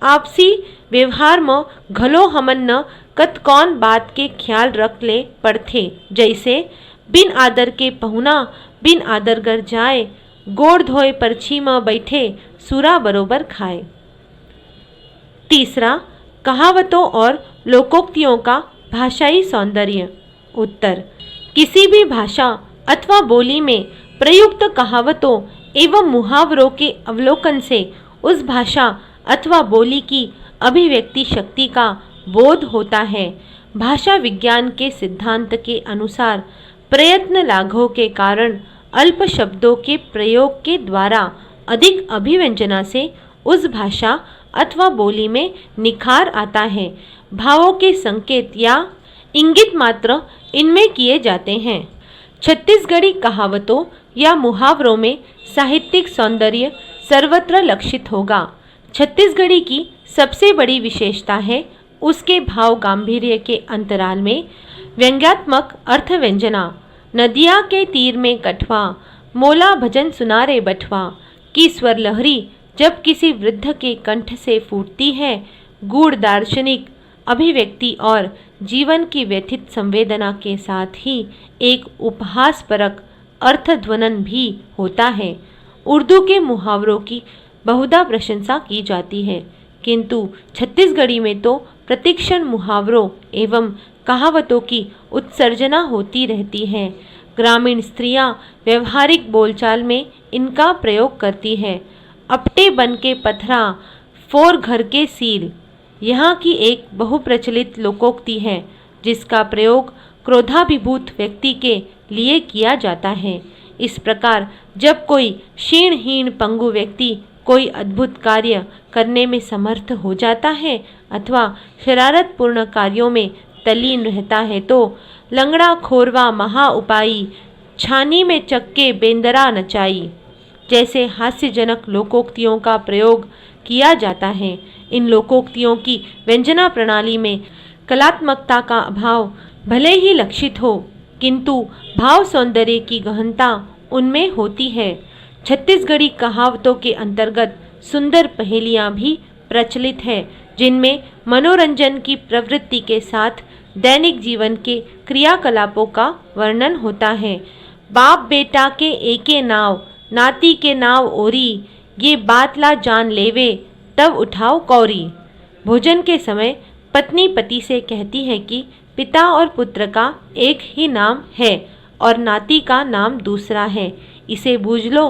S1: आपसी व्यवहार में घलो हमन न कत कौन बात के ख्याल रख ले पड़थे। जैसे बिन आदर के पहुना बिन आदर कर जाए, गोड़ धोए परछी में बैठे सूरा बरोबर खाए। तीसरा, कहावतों और लोकोक्तियों का भाषाई सौंदर्य। उत्तर, किसी भी भाषा अथवा बोली में प्रयुक्त कहावतों एवं मुहावरों के अवलोकन से उस भाषा अथवा बोली की अभिव्यक्ति शक्ति का बोध होता है। भाषा विज्ञान के सिद्धांत के अनुसार प्रयत्न लाघव के कारण अल्प शब्दों के प्रयोग के द्वारा अधिक अभिव्यंजना से उस भाषा अथवा बोली में निखार आता है। भावों के संकेत या इंगित मात्र इनमें किए जाते हैं। छत्तीसगढ़ी कहावतों या मुहावरों में साहित्यिक सौंदर्य सर्वत्र लक्षित होगा। छत्तीसगढ़ी की सबसे बड़ी विशेषता है उसके भाव गांधीर्य के अंतराल में व्यंग्यात्मक अर्थ व्यंजना। नदिया के तीर में कठवा, मोला भजन सुनारे बठवा की स्वर लहरी जब किसी वृद्ध के कंठ से फूटती है, गूढ़ दार्शनिक अभिव्यक्ति और जीवन की व्यथित संवेदना के साथ ही एक उपहासपरक अर्थध्वनन भी होता है। उर्दू के मुहावरों की बहुधा प्रशंसा की जाती है, किंतु छत्तीसगढ़ी में तो प्रतिक्षण मुहावरों एवं कहावतों की उत्सर्जना होती रहती है। ग्रामीण स्त्रियां व्यवहारिक बोलचाल में इनका प्रयोग करती है। अपटे बन के पथरा, फोर घर के सील यहाँ की एक बहुप्रचलित लोकोक्ति है, जिसका प्रयोग क्रोधाभिभूत व्यक्ति के लिए किया जाता है। इस प्रकार जब कोई क्षीणहीन पंगु व्यक्ति कोई अद्भुत कार्य करने में समर्थ हो जाता है अथवा शरारतपूर्ण कार्यों में तल्लीन रहता है तो लंगड़ा खोरवा महा उपाई, छानी में चक्के बेंदरा नचाई जैसे हास्यजनक लोकोक्तियों का प्रयोग किया जाता है। इन लोकोक्तियों की व्यंजना प्रणाली में कलात्मकता का अभाव भले ही लक्षित हो, किंतु भाव सौंदर्य की गहनता उनमें होती है। छत्तीसगढ़ी कहावतों के अंतर्गत सुंदर पहेलियां भी प्रचलित है, जिनमें मनोरंजन की प्रवृत्ति के साथ दैनिक जीवन के क्रियाकलापों का वर्णन होता है। बाप बेटा के एके नाव, नाती के नाव ओरी, ये बात ला जान लेवे तब उठाओ कौरी। भोजन के समय पत्नी पति से कहती है कि पिता और पुत्र का एक ही नाम है और नाती का नाम दूसरा है, इसे बूझ लो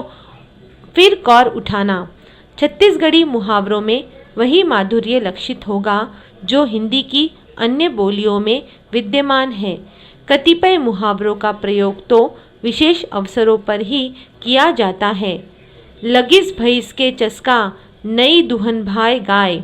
S1: फिर कौर उठाना। छत्तीसगढ़ी मुहावरों में वही माधुर्य लक्षित होगा जो हिंदी की अन्य बोलियों में विद्यमान है। कतिपय मुहावरों का प्रयोग तो विशेष अवसरों पर ही किया जाता है। लगिस भैंस के चस्का, नई दुहन भाई गाय,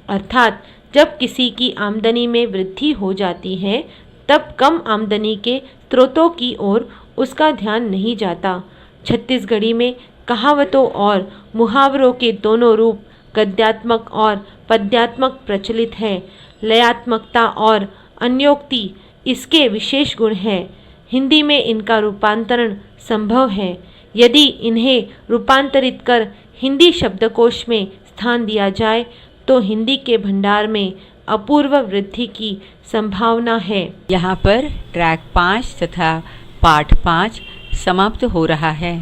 S1: अर्थात जब किसी की आमदनी में वृद्धि हो जाती है तब कम आमदनी के स्रोतों की ओर उसका ध्यान नहीं जाता। छत्तीसगढ़ी में कहावतों और मुहावरों के दोनों रूप गद्यात्मक और पद्यात्मक प्रचलित है। लयात्मकता और अन्योक्ति इसके विशेष गुण हैं। हिंदी में इनका रूपांतरण संभव है। यदि इन्हें रूपांतरित कर हिंदी शब्दकोश में स्थान दिया जाए तो हिंदी के भंडार में अपूर्व वृद्धि की संभावना है।
S2: यहाँ पर ट्रैक 5 तथा पाठ 5 समाप्त हो रहा है।